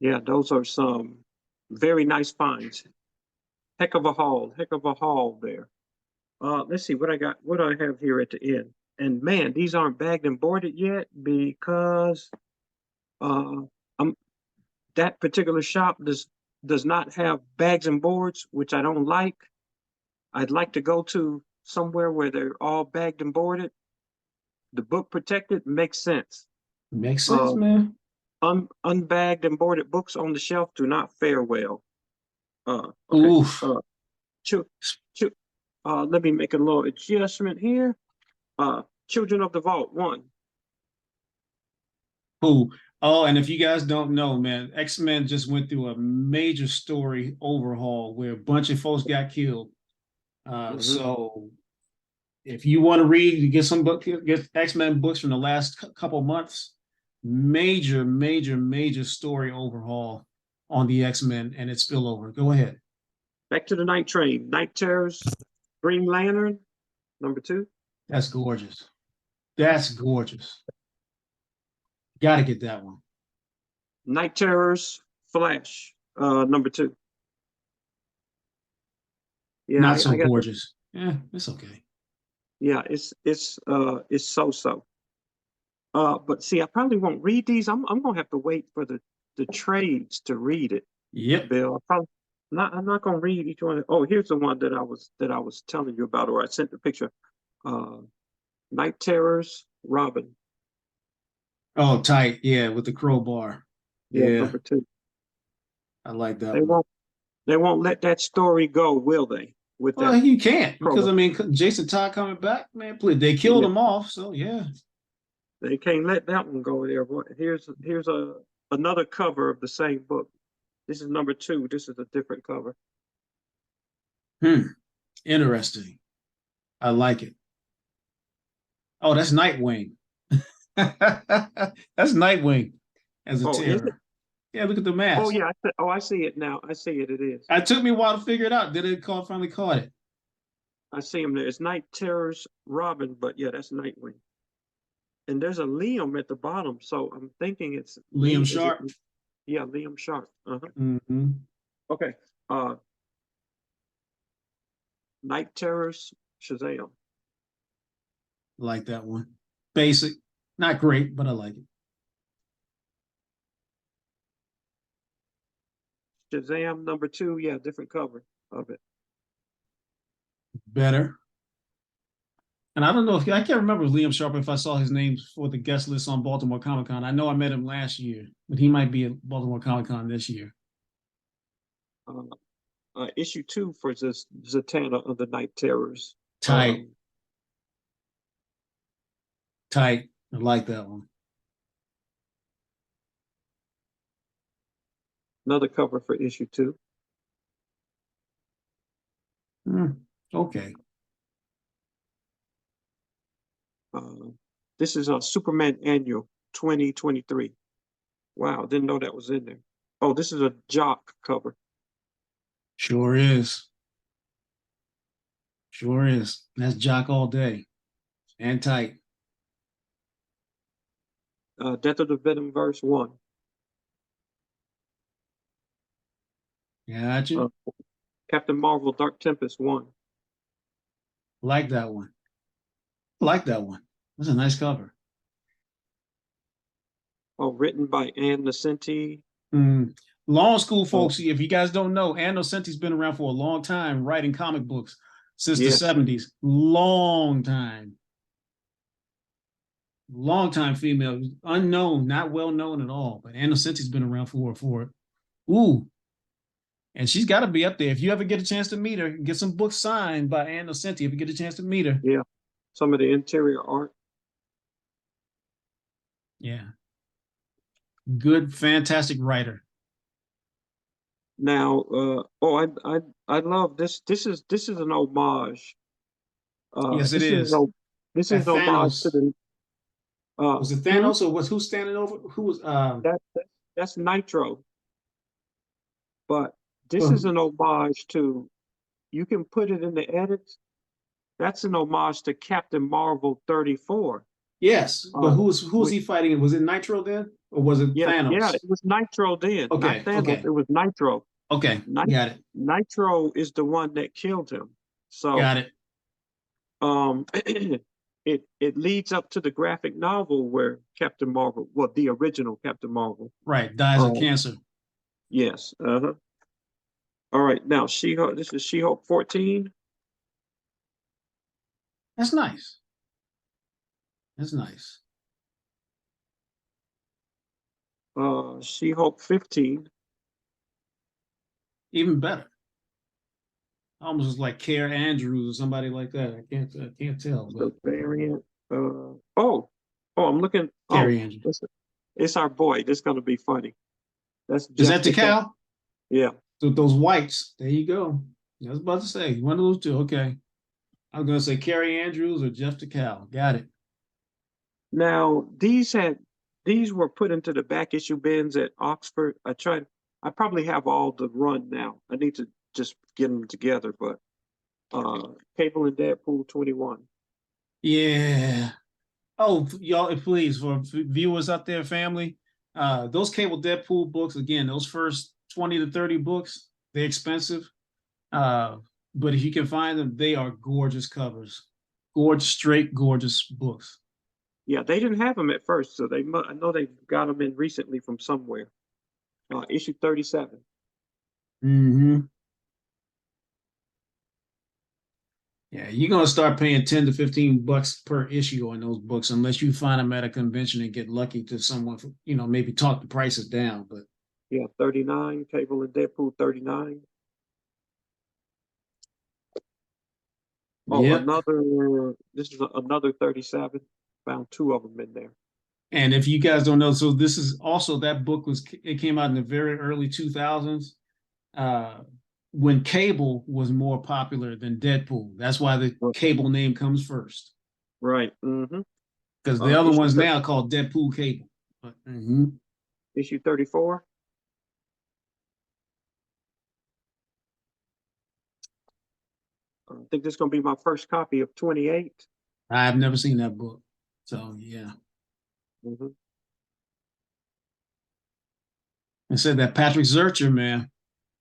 Yeah, those are some very nice finds. Heck of a haul there. Let's see what I got. What do I have here at the end? And man, these aren't bagged and boarded yet because uh, I'm that particular shop does not have bags and boards, which I don't like. I'd like to go to somewhere where they're all bagged and boarded. The book protected makes sense. Makes sense, Uh, man. Unbagged and boarded books on the shelf do not fare well. Okay. Oof. Ch- ch- Let me make a little adjustment here. Children of the Vault 1. Ooh. Oh, and if you guys don't know, man, X-Men just went through a major story overhaul where a bunch of folks got killed. So if you want to read, get some book, get X-Men books from the last couple months. Major, major, major story overhaul on the X-Men and its spillover. Go ahead. Back to the Night Train. Night Terrors, Green Lantern, number 2. That's gorgeous. That's gorgeous. Got to get that one. Night Terrors, Flash, number 2. Yeah, Not so I got. gorgeous. Yeah, it's okay. Yeah, it's so. But see, I probably won't read these. I'm gonna have to wait for the trades to read it, Yep. Bill. I'm not gonna read each one. Oh, here's the one that I was telling you about, or I sent the picture. Uh, Night Terrors, Robin. Oh, tight. Yeah, with the crowbar. Yeah, Yeah, number 2. I like that They one. won't let that story go, will they? With Well, that you can't because crowbar. I mean, Jason Todd coming back, man. Please, they killed Yeah, him off, so yeah. they can't let that one go there. Here's another cover of the same book. This is number 2. This is a different cover. Interesting. I like it. Oh, that's Nightwing. That's Nightwing as a Oh, is it? terror. Yeah, look at the Oh mask. yeah. I see it now. I see it. It is. It took me a while to figure it out. Then it finally caught it. I see him there. It's Night Terrors Robin, but yeah, that's Nightwing. And there's a Liam at the bottom, so I'm thinking it's Liam Is it? Sharp. Yeah, Liam Sharp. Mm-hmm. Okay. Night Terrors Shazam. Like that one. Basic, not great, but I like it. Shazam number 2. Yeah, different cover of it. Better. And I don't know if I can't remember Liam Sharp if I saw his name for the guest list on Baltimore Comic Con. I know I met him last year, but he might be at Baltimore Comic Con this year. Issue 2 for this Zatanna of the Night Terrors. Tight. Tight. I like that one. Another cover for issue 2. Okay. This is a Superman Annual 2023. Wow, didn't know that was in there. Oh, this is a Jock cover. Sure is. Sure is. That's Jock all day. And tight. Death of the Venomverse 1. Gotcha. Captain Marvel Dark Tempest 1. Like that one. Like that one. That's a nice cover. Oh, written by Ann Nocenti. Long school folks, if you guys don't know, Ann Nocenti's been around for a long time writing comic books since the 70s. Long time. Long time female. Unknown, not well known at all. But Ann Nocenti's been around for it. Ooh. And she's got to be up there. If you ever get a chance to meet her, get some books signed by Ann Nocenti if you get a chance to meet her. Yeah. Some of the interior art. Yeah. Good, fantastic writer. Now, I love this. This is an homage. Yes, it is. This is an homage to the. Was it Thanos or who's standing over? Who was that's Nitro. But this is an homage to. You can put it in the edits. That's an homage to Captain Marvel 34. Yes, but who's he fighting? Was it Nitro then, or was it Thanos? Yeah, it was Nitro then. Okay, not Thanos. Okay. It was Nitro. Okay, got it. Nitro is the one that killed him. So got it. It leads up to the graphic novel where Captain Marvel, well, the original Captain Marvel, right, dies of cancer. Yes. All right, now She-Hulk. This is She-Hulk 14. That's nice. That's nice. She-Hulk 15. Even better. Almost like Care Andrews or somebody like that. I can't tell. The variant. I'm looking. Carrie Andrews. It's our boy. This is gonna be funny. Is that the cow? Yeah. So those whites. There you go. I was about to say one of those two. Okay. I'm gonna say Carrie Andrews or Jeff the Cow. Got it. Now these were put into the back issue bins at Oxford. I probably have all the run now. I need to just get them together, but Cable and Deadpool 21. Yeah. Oh, y'all, please, for viewers out there, family, those Cable Deadpool books, again, those first 20 to 30 books, they're expensive. But if you can find them, they are gorgeous covers. Straight gorgeous books. Yeah, they didn't have them at first, so I know they got them in recently from somewhere. Issue 37. Yeah, you're gonna start paying 10 to 15 bucks per issue on those books unless you find them at a convention and get lucky to someone, maybe talk the prices down. But yeah, 39, Cable and Deadpool 39. Oh, yep. This is another 37. Found 2 of them in there. And if you guys don't know, so this is also, that book it came out in the very early 2000s. When Cable was more popular than Deadpool. That's why the Cable name comes first. Right. Because the other one's now called Deadpool Cable. But, Issue 34. I think this is going to be my first copy of 28. I've never seen that book. So, yeah. I said that Patrick Zurcher, man.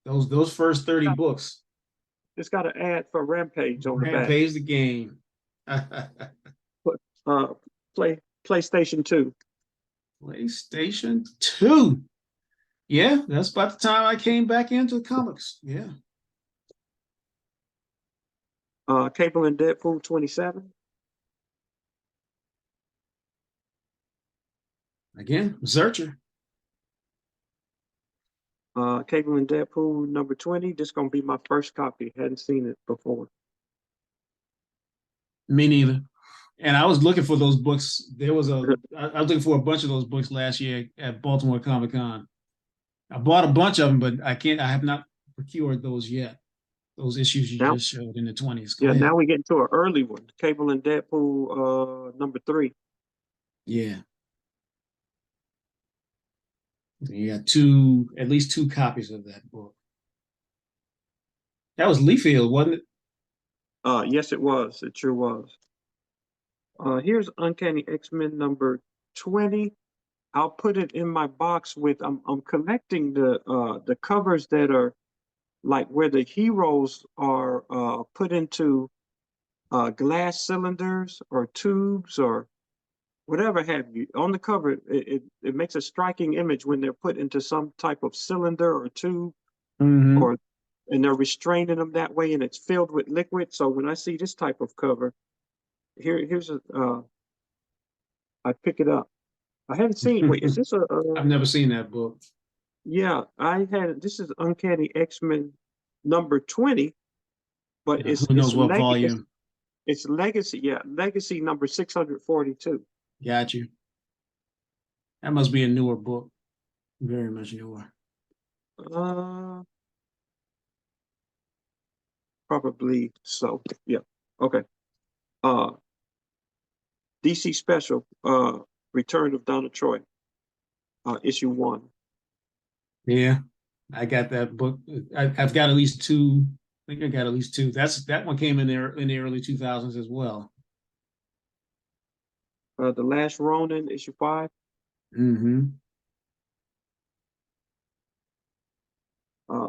Those first 30 books. It's got an ad for Rampage on the back. Rampage the game. PlayStation 2. PlayStation 2. Yeah, that's about the time I came back into the comics. Yeah. Cable and Deadpool 27. Again, searcher. Cable and Deadpool number 20. This gonna be my first copy. Hadn't seen it before. Me neither. And I was looking for those books. I was looking for a bunch of those books last year at Baltimore Comic Con. I bought a bunch of them, but I have not procured those yet. Those issues you Now, just showed in the 20s. Go yeah, ahead. now we get into an early one. Cable and Deadpool number 3. Yeah. You got at least two copies of that book. That was Leafield, wasn't it? Yes, it was. It sure was. Here's Uncanny X-Men number 20. I'll put it in my box with I'm collecting the covers that are like where the heroes are put into glass cylinders or tubes or whatever have you. On the cover, it makes a striking image when they're put into some type of cylinder or tube Mm-hmm. or and they're restraining them that way and it's filled with liquid. So when I see this type of cover, here's a I pick it up. I haven't seen. Wait, is this a? I've never seen that book. Yeah, I had. This is Uncanny X-Men number 20, but Who knows what volume? it's legacy. Yeah, legacy number 642. Got you. That must be a newer book. Very much newer. Uh, Probably so. Yeah. Okay. Uh, DC Special. Return of Donna Troy. Issue 1. Yeah, I got that book. I've got at least two. I think I got at least two. That one came in there in the early 2000s as well. The Last Ronin, issue 5. Mm-hmm.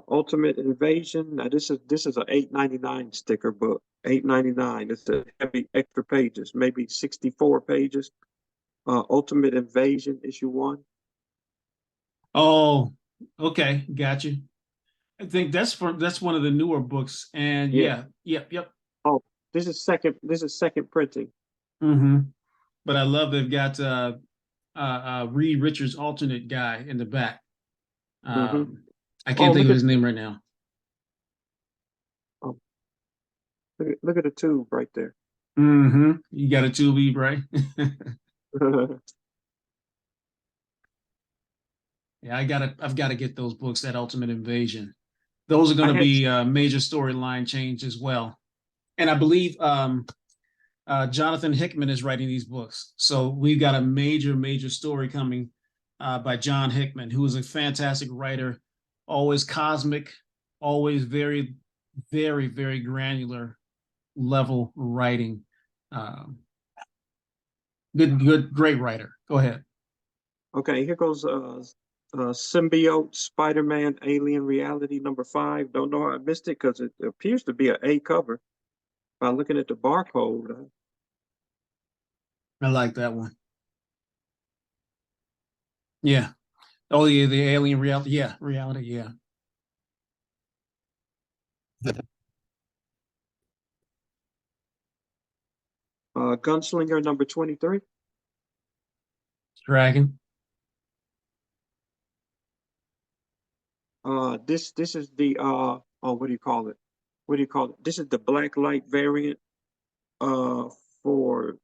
Ultimate Invasion. Now this is a 8.99 sticker book. 8.99. It's a heavy extra pages, maybe 64 pages. Ultimate Invasion, issue 1. Oh, okay, got you. I think that's one of the newer books. And Yeah. yeah, yep. Oh, this is second printing. Mm-hmm. But I love they've got Reed Richards' alternate guy in the back. Mm-hmm. I Oh, can't think of his name right now. oh, look at the tube right there. Mm-hmm. You got a tube, right? Yeah, I've got to get those books, that Ultimate Invasion. Those are going I to had be a major storyline change as well. And I believe Jonathan Hickman is writing these books. So we've got a major story coming by John Hickman, who is a fantastic writer, always cosmic, always very granular level writing. Great writer. Go ahead. Okay, here goes Symbiote Spider-Man Alien Reality number 5. Don't know how I missed it because it appears to be an A cover. By looking at the barcode. I like that one. Yeah. Oh yeah, the alien reality. Yeah, reality. Yeah. Gunslinger number 23. Dragon. This is the what do you call it? What do you call it? This is the black light variant uh for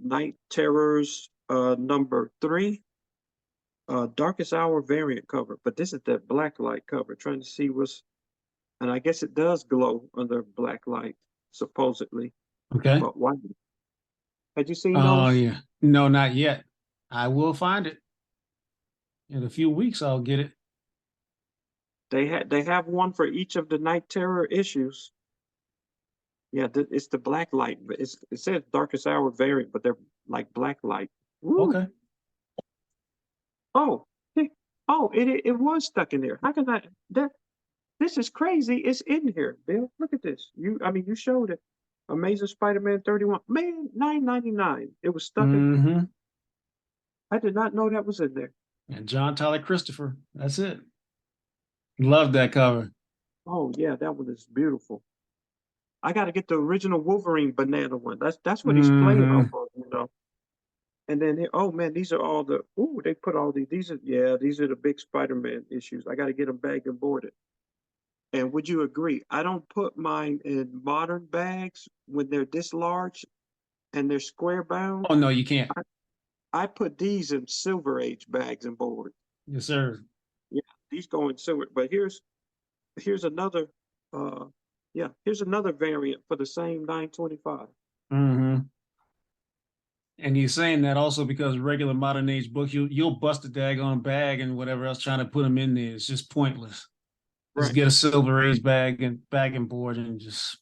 Night Terrors number 3. Darkest Hour variant cover, but this is the black light cover. Trying to see and I guess it does glow under black light, supposedly. Okay. But why? Had you seen Oh those? yeah. No, not yet. I will find it in a few weeks. I'll get it. They have one for each of the Night Terror issues. Yeah, it's the black light, but it says Darkest Hour variant, but they're like black light. Woo. Okay. Oh, oh, it was stuck in there. How can that? This is crazy. It's in here, Bill. Look at this. You showed it. Amazing Spider-Man 31. Man, 9.99. It was stuck in. Mm-hmm. I did not know that was in there. And John Tyler Christopher. That's it. Love that cover. Oh yeah, that one is beautiful. I got to get the original Wolverine banana one. That's what he's playing off Hmm. of, you know. And then, oh man, these are all the. Ooh, they put all these. These are the big Spider-Man issues. I got to get them bagged and boarded. And would you agree? I don't put mine in modern bags when they're this large and they're square bound. Oh no, you can't. I, I put these in Silver Age bags and board. Yes, sir. Yeah, these go in silver. But here's another. Uh, yeah, here's another variant for the same 925. Hmm. And he's saying that also because regular modern age books, you'll bust a daggone bag and whatever else trying to put them in there. It's just pointless. Just Right. get a Silver Age bag and board, and just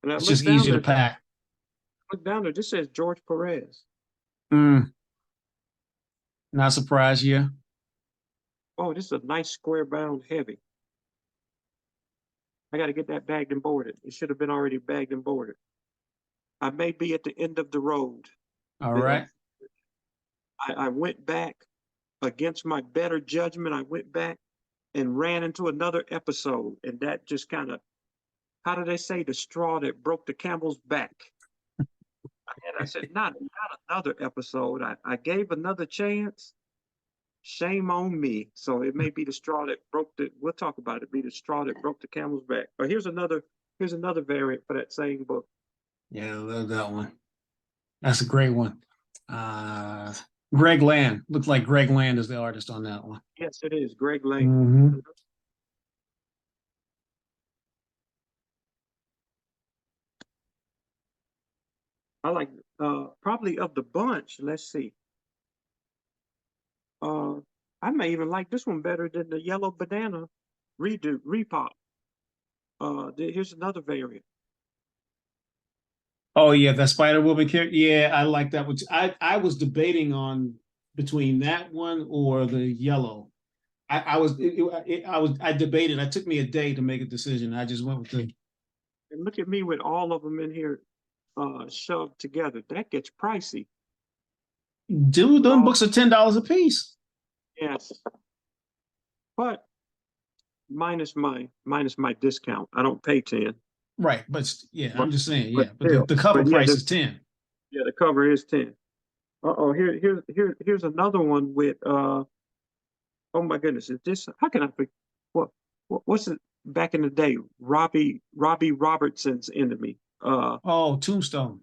And I it's just easier to pack. look down there. This says George Perez. Mm, not surprised, yeah. Oh, this is a nice square bound heavy. I got to get that bagged and boarded. It should have been already bagged and boarded. I may be at the end of the road, All Bill. right. I went back against my better judgment. I went back and ran into another episode, and that just kind of, how do they say, the straw that broke the camel's back? And I said, not another episode. I gave another chance. Shame on me. So it may be the straw that broke the. We'll talk about it. Be the straw that broke the camel's back. But here's another variant for that same book. Yeah, I love that one. That's a great one. Uh, Greg Land. Looks like Greg Land is the artist on that one. Yes, it is. Greg Lane. Hmm. I like probably of the bunch. Let's see. Uh, I may even like this one better than the yellow banana redo repop. Here's another variant. Oh yeah, that Spider Woman character. Yeah, I like that one. I was debating on between that one or the yellow. I debated. It took me a day to make a decision. I just went with the And look at me with all of them in here shoved together. That gets pricey. dude. Them Uh, books are $10 a piece. yes, but minus my discount. I don't pay 10. Right, but yeah, But I'm just saying, but yeah. But the, still, the cover but yeah, price is 10. the cover is 10. Uh-oh, here's another one with oh my goodness, is this how can I forget what, what's it back in the day? Robbie Robertson's enemy. Oh, Tombstone.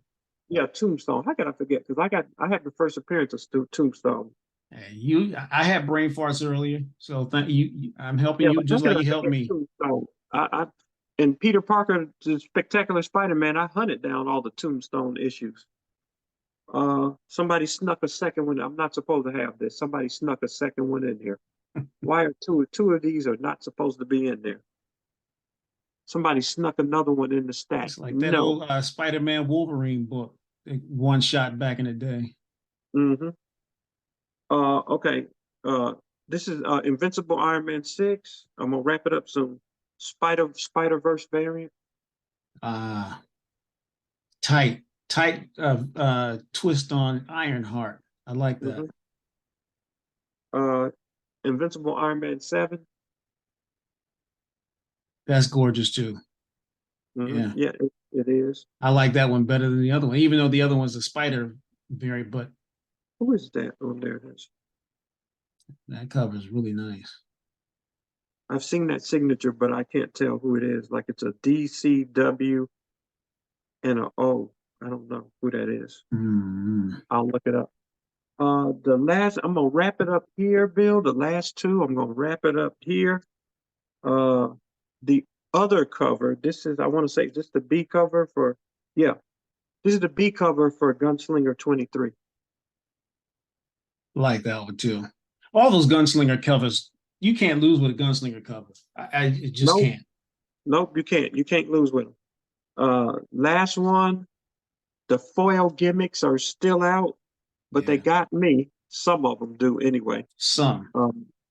Yeah, Tombstone. How can I forget? Because I had the first appearance of Tombstone. I had brain farts earlier, so thank you. I'm helping Yeah, you but how just can like I you helped forget me. Tombstone? I and Peter Parker, the Spectacular Spider-Man, I hunted down all the Tombstone issues. Somebody snuck a second one. I'm not supposed to have this. Somebody snuck a second one in here. Why are two of these are not supposed to be in there? Somebody snuck another one in the stack. It's like that No. old Spider-Man Wolverine book, one shot back in the day. Mm-hmm. Okay. Uh, this is Invincible Iron Man 6. I'm gonna wrap it up soon. Spider-Verse variant. Uh, tight twist on Ironheart. I like that. Mm-hmm. Uh, Invincible Iron Man 7. That's gorgeous too. Mm-hmm. Yeah, Yeah, it is. I like that one better than the other one, even though the other one's a spider variant. But Who is that on there? that cover is really nice. I've seen that signature, but I can't tell who it is. Like it's a DCW and a O. I don't know who that is. Mm-hmm. I'll look it up. I'm gonna wrap it up here, Bill. The last two, I'm gonna wrap it up here. Uh, the other cover, I want to say, this is the B cover for, yeah, this is the B cover for Gunslinger 23. Like that one too. All those gunslinger covers, you can't lose with a gunslinger cover. I just Nope, can't. nope, you can't. You can't lose with them. Last one, the foil gimmicks are still out, but they Yeah, got me. Some of them do anyway. some.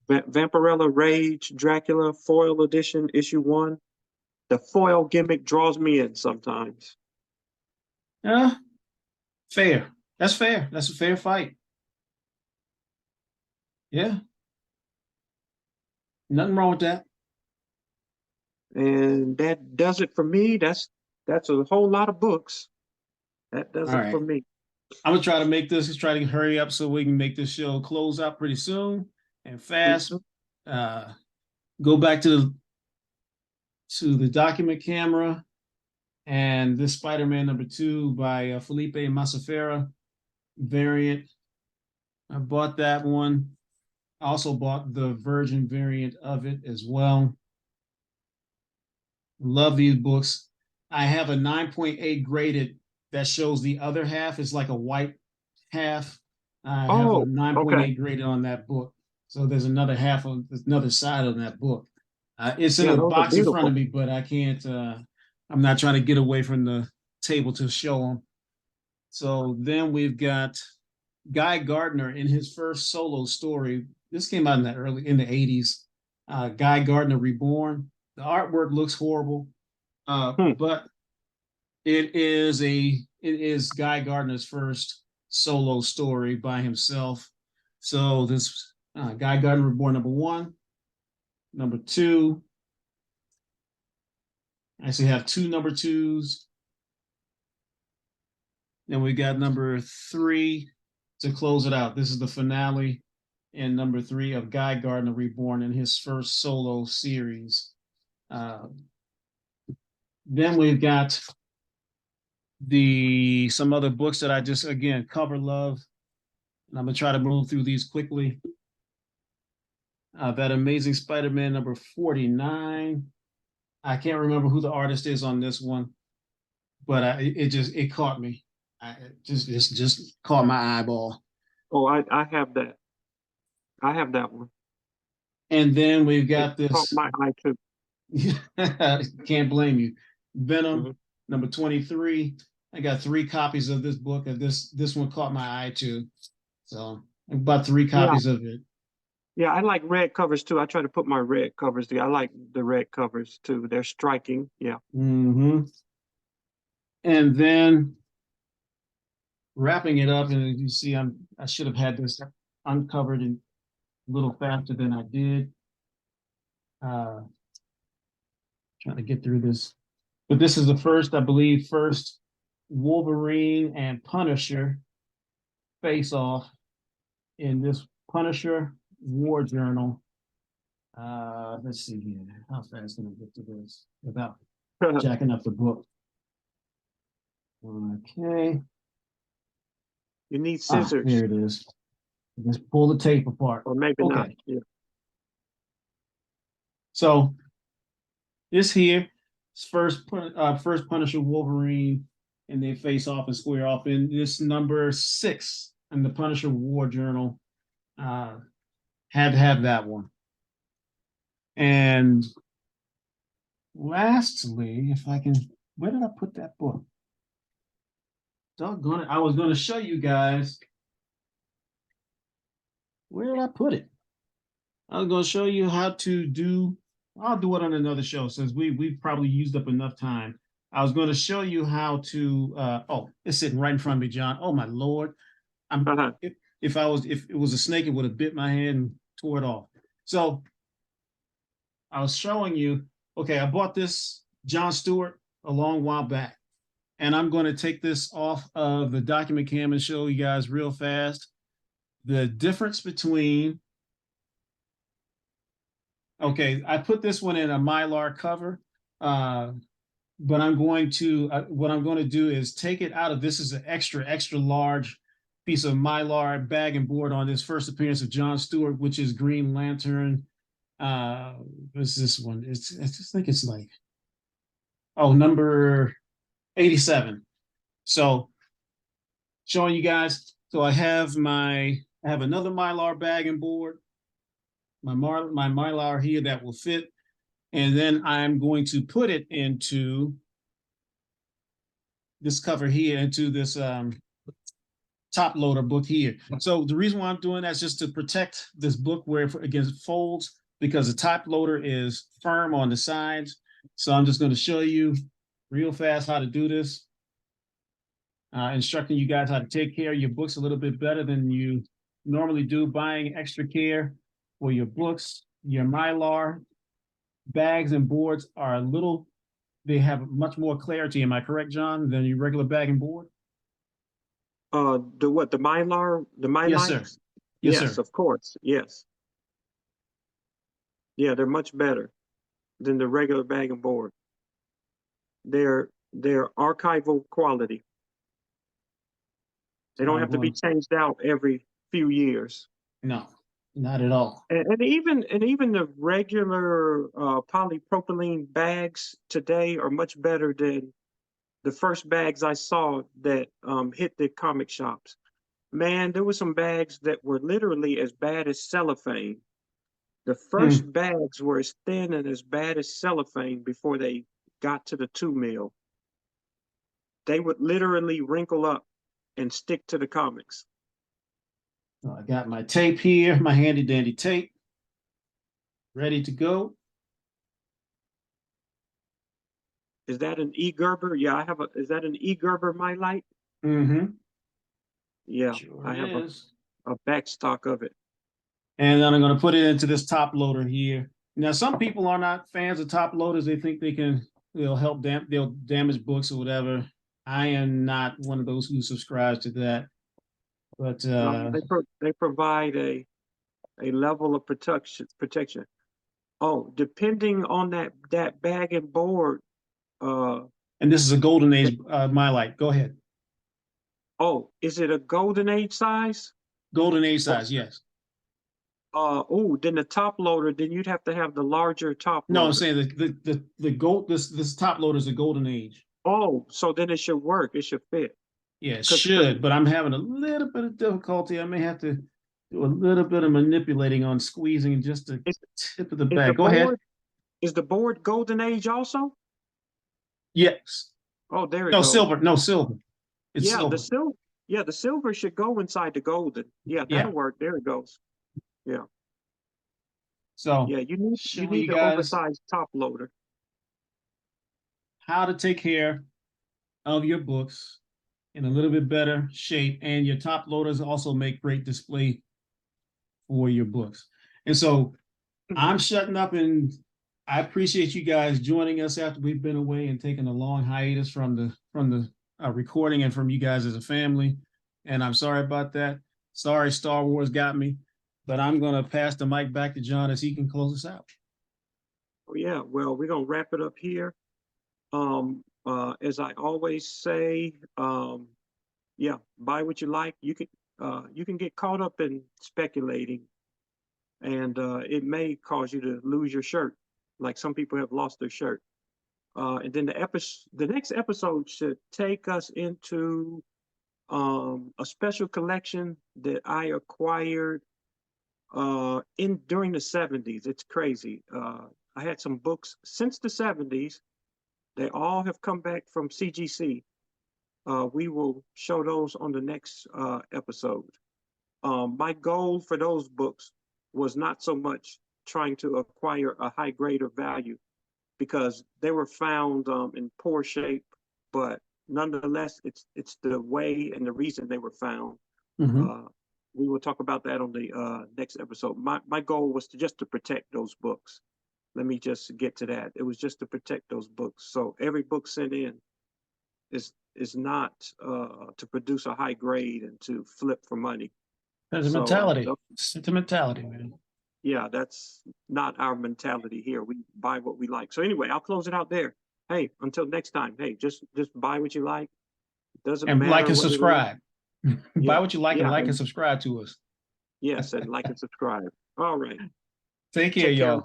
Vampirella Rage Dracula foil edition issue 1. The foil gimmick draws me in sometimes. Yeah, fair. That's fair. That's a fair fight. Yeah, nothing wrong with that. And that does it for me. That's a whole lot of books. That does All it for right. me. I'm gonna try to make this, try to hurry up so we can make this show close out pretty soon and fast. Mhm. Uh, go back to the document camera and this Spider-Man #2 by Felipe Masafera variant. I bought that one. I also bought the Virgin variant of it as well. Love these books. I have a 9.8 graded that shows the other half is like a white half. I have a Oh, okay. 9.8 graded on that book. So there's another half of another side on that book. It's in Yeah, a those are box in front of beautiful. me, but I can't. I'm not trying to get away from the table to show them. So then we've got Guy Gardner in his first solo story. This came out in the 80s. Guy Gardner Reborn. The artwork looks horrible, Hmm. but it is Guy Gardner's first solo story by himself. So this Guy Gardner Reborn #1, #2. I actually have two #2s. Then we got #3 to close it out. This is the finale and #3 of Guy Gardner Reborn in his first solo series. Then we've got some other books that I just again cover love, and I'm gonna try to move through these quickly. That Amazing Spider-Man #49. I can't remember who the artist is on this one, but it caught me. It just caught my eyeball. Oh, I have that. I have that one. And then we've It got caught this. my eye too. Can't blame you. Venom Mhm. #23. I got 3 copies of this book, and this one caught my eye too. So I bought 3 Yeah, copies of it. yeah, I like red covers too. I try to put my red covers there. I like the red covers too. They're striking. Yeah. Mm-hmm. And then wrapping it up, and you see, I should have had this uncovered a little faster than I did. Uh, Trying to get through this, but this is the first, I believe, first Wolverine and Punisher face off in this Punisher War Journal. Let's see here. How fast can I get to this without jacking up the book? Okay. You need There scissors, it is. Just pull the tape apart. or maybe not. Okay. Yeah. So this here is first Punisher Wolverine, and they face off and square off in this #6 in the Punisher War Journal. Uh, had to have that one. And lastly, if I can, where did I put that book? Doggone it. I was going to show you guys. Where did I put it? I was going to show you how to do. I'll do it on another show since we've probably used up enough time. I was going to show you how to. Oh, it's sitting right in front of me, John. Oh my Lord! I'm Uh-huh. if it was a snake, it would have bit my hand and tore it off. So I was showing you. Okay, I bought this John Stewart a long while back, and I'm going to take this off of the document cam and show you guys real fast the difference between. Okay, I put this one in a Mylar cover, but I'm going to what I'm going to do is take it out of this is an extra large piece of Mylar bag and board on this first appearance of John Stewart, which is Green Lantern. What's this one? I just think it's like number 87. So showing you guys. So I have another Mylar bag and board, my Mylar here that will fit, and then I'm going to put it into this cover here, into this top loader book here. So the reason why I'm doing that is just to protect this book where against folds, because the top loader is firm on the sides. So I'm just going to show you real fast how to do this. Instructing you guys how to take care of your books a little bit better than you normally do, buying extra care for your books. Your Mylar bags and boards are a little they have much more clarity. Am I correct, John, than your regular bag and board? The what? The Mylar, the Yes, sir. Mylites? Yes, Yes, sir. of course. Yes. Yeah, they're much better than the regular bag and board. They're archival quality. They So don't I'm have to be going. changed out every few years. No, not at all. And even the regular polypropylene bags today are much better than the first bags I saw that hit the comic shops. Man, there were some bags that were literally as bad as cellophane. The Hmm. first bags were as thin and as bad as cellophane before they got to the 2 mil. They would literally wrinkle up and stick to the comics. So I got my tape here, my handy dandy tape, ready to go. Is that an E. Gerber? Yeah, I have a. Is that an E. Gerber Mylite? Mm-hmm. Yeah, Sure I have is. a back stock of it. And then I'm going to put it into this top loader here. Now, some people are not fans of top loaders. They think they'll help they'll damage books or whatever. I am not one of those who subscribes to that. But No, they provide a level of protection. Oh, depending on that bag and board. Uh, and this is a golden age my light. Go ahead. oh, is it a golden age size? Golden age Or size, yes. oh, then the top loader. Then you'd have to have the larger top No, I'm loader. saying the gold this top loader is a golden age. Oh, so then it should work. It should fit. Yeah, it Cause should, but I'm having a little bit of difficulty. I may have to do a little bit of manipulating on squeezing just the is tip of the is the bag. Go ahead. board is the board golden age also? Yes. Oh, there it No, goes. silver. No, silver. It's Yeah, the silver. silver. Yeah, the silver should go inside the golden. Yeah, Yeah. that'll work. There it goes. Yeah, So yeah. You showing need you the guys oversized top loader. how to take care of your books in a little bit better shape. And your top loaders also make great display for your books. And so I'm shutting up, and I appreciate you guys joining us after we've been away and taking a long hiatus from the recording and from you guys as a family. And I'm sorry about that. Sorry, Star Wars got me, but I'm going to pass the mic back to John as he can close us out. Oh yeah. Well, we're gonna wrap it up here. As I always say, yeah, buy what you like. You can get caught up in speculating, and it may cause you to lose your shirt, like some people have lost their shirt. And then the next episode should take us into a special collection that I acquired in during the 70s. It's crazy. I had some books since the 70s. They all have come back from CGC. We will show those on the next episode. My goal for those books was not so much trying to acquire a high grade or value, because they were found in poor shape, but nonetheless, it's the way and the reason they were found. Mm-hmm. Uh, we will talk about that on the next episode. My goal was just to protect those books. Let me just get to that. It was just to protect those books. So every book sent in is not to produce a high grade and to flip for money. There's a So mentality. It's a mentality, man. yeah, that's not our mentality here. We buy what we like. So anyway, I'll close it out there. Hey, until next time. Hey, just buy what you like. It doesn't And like matter and what it is. subscribe. Buy Yeah, what you like and yeah, like and and subscribe to us. yes, and like and subscribe. All right. Take care, y'all.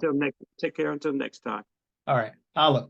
Take care until next time. All right. Holla.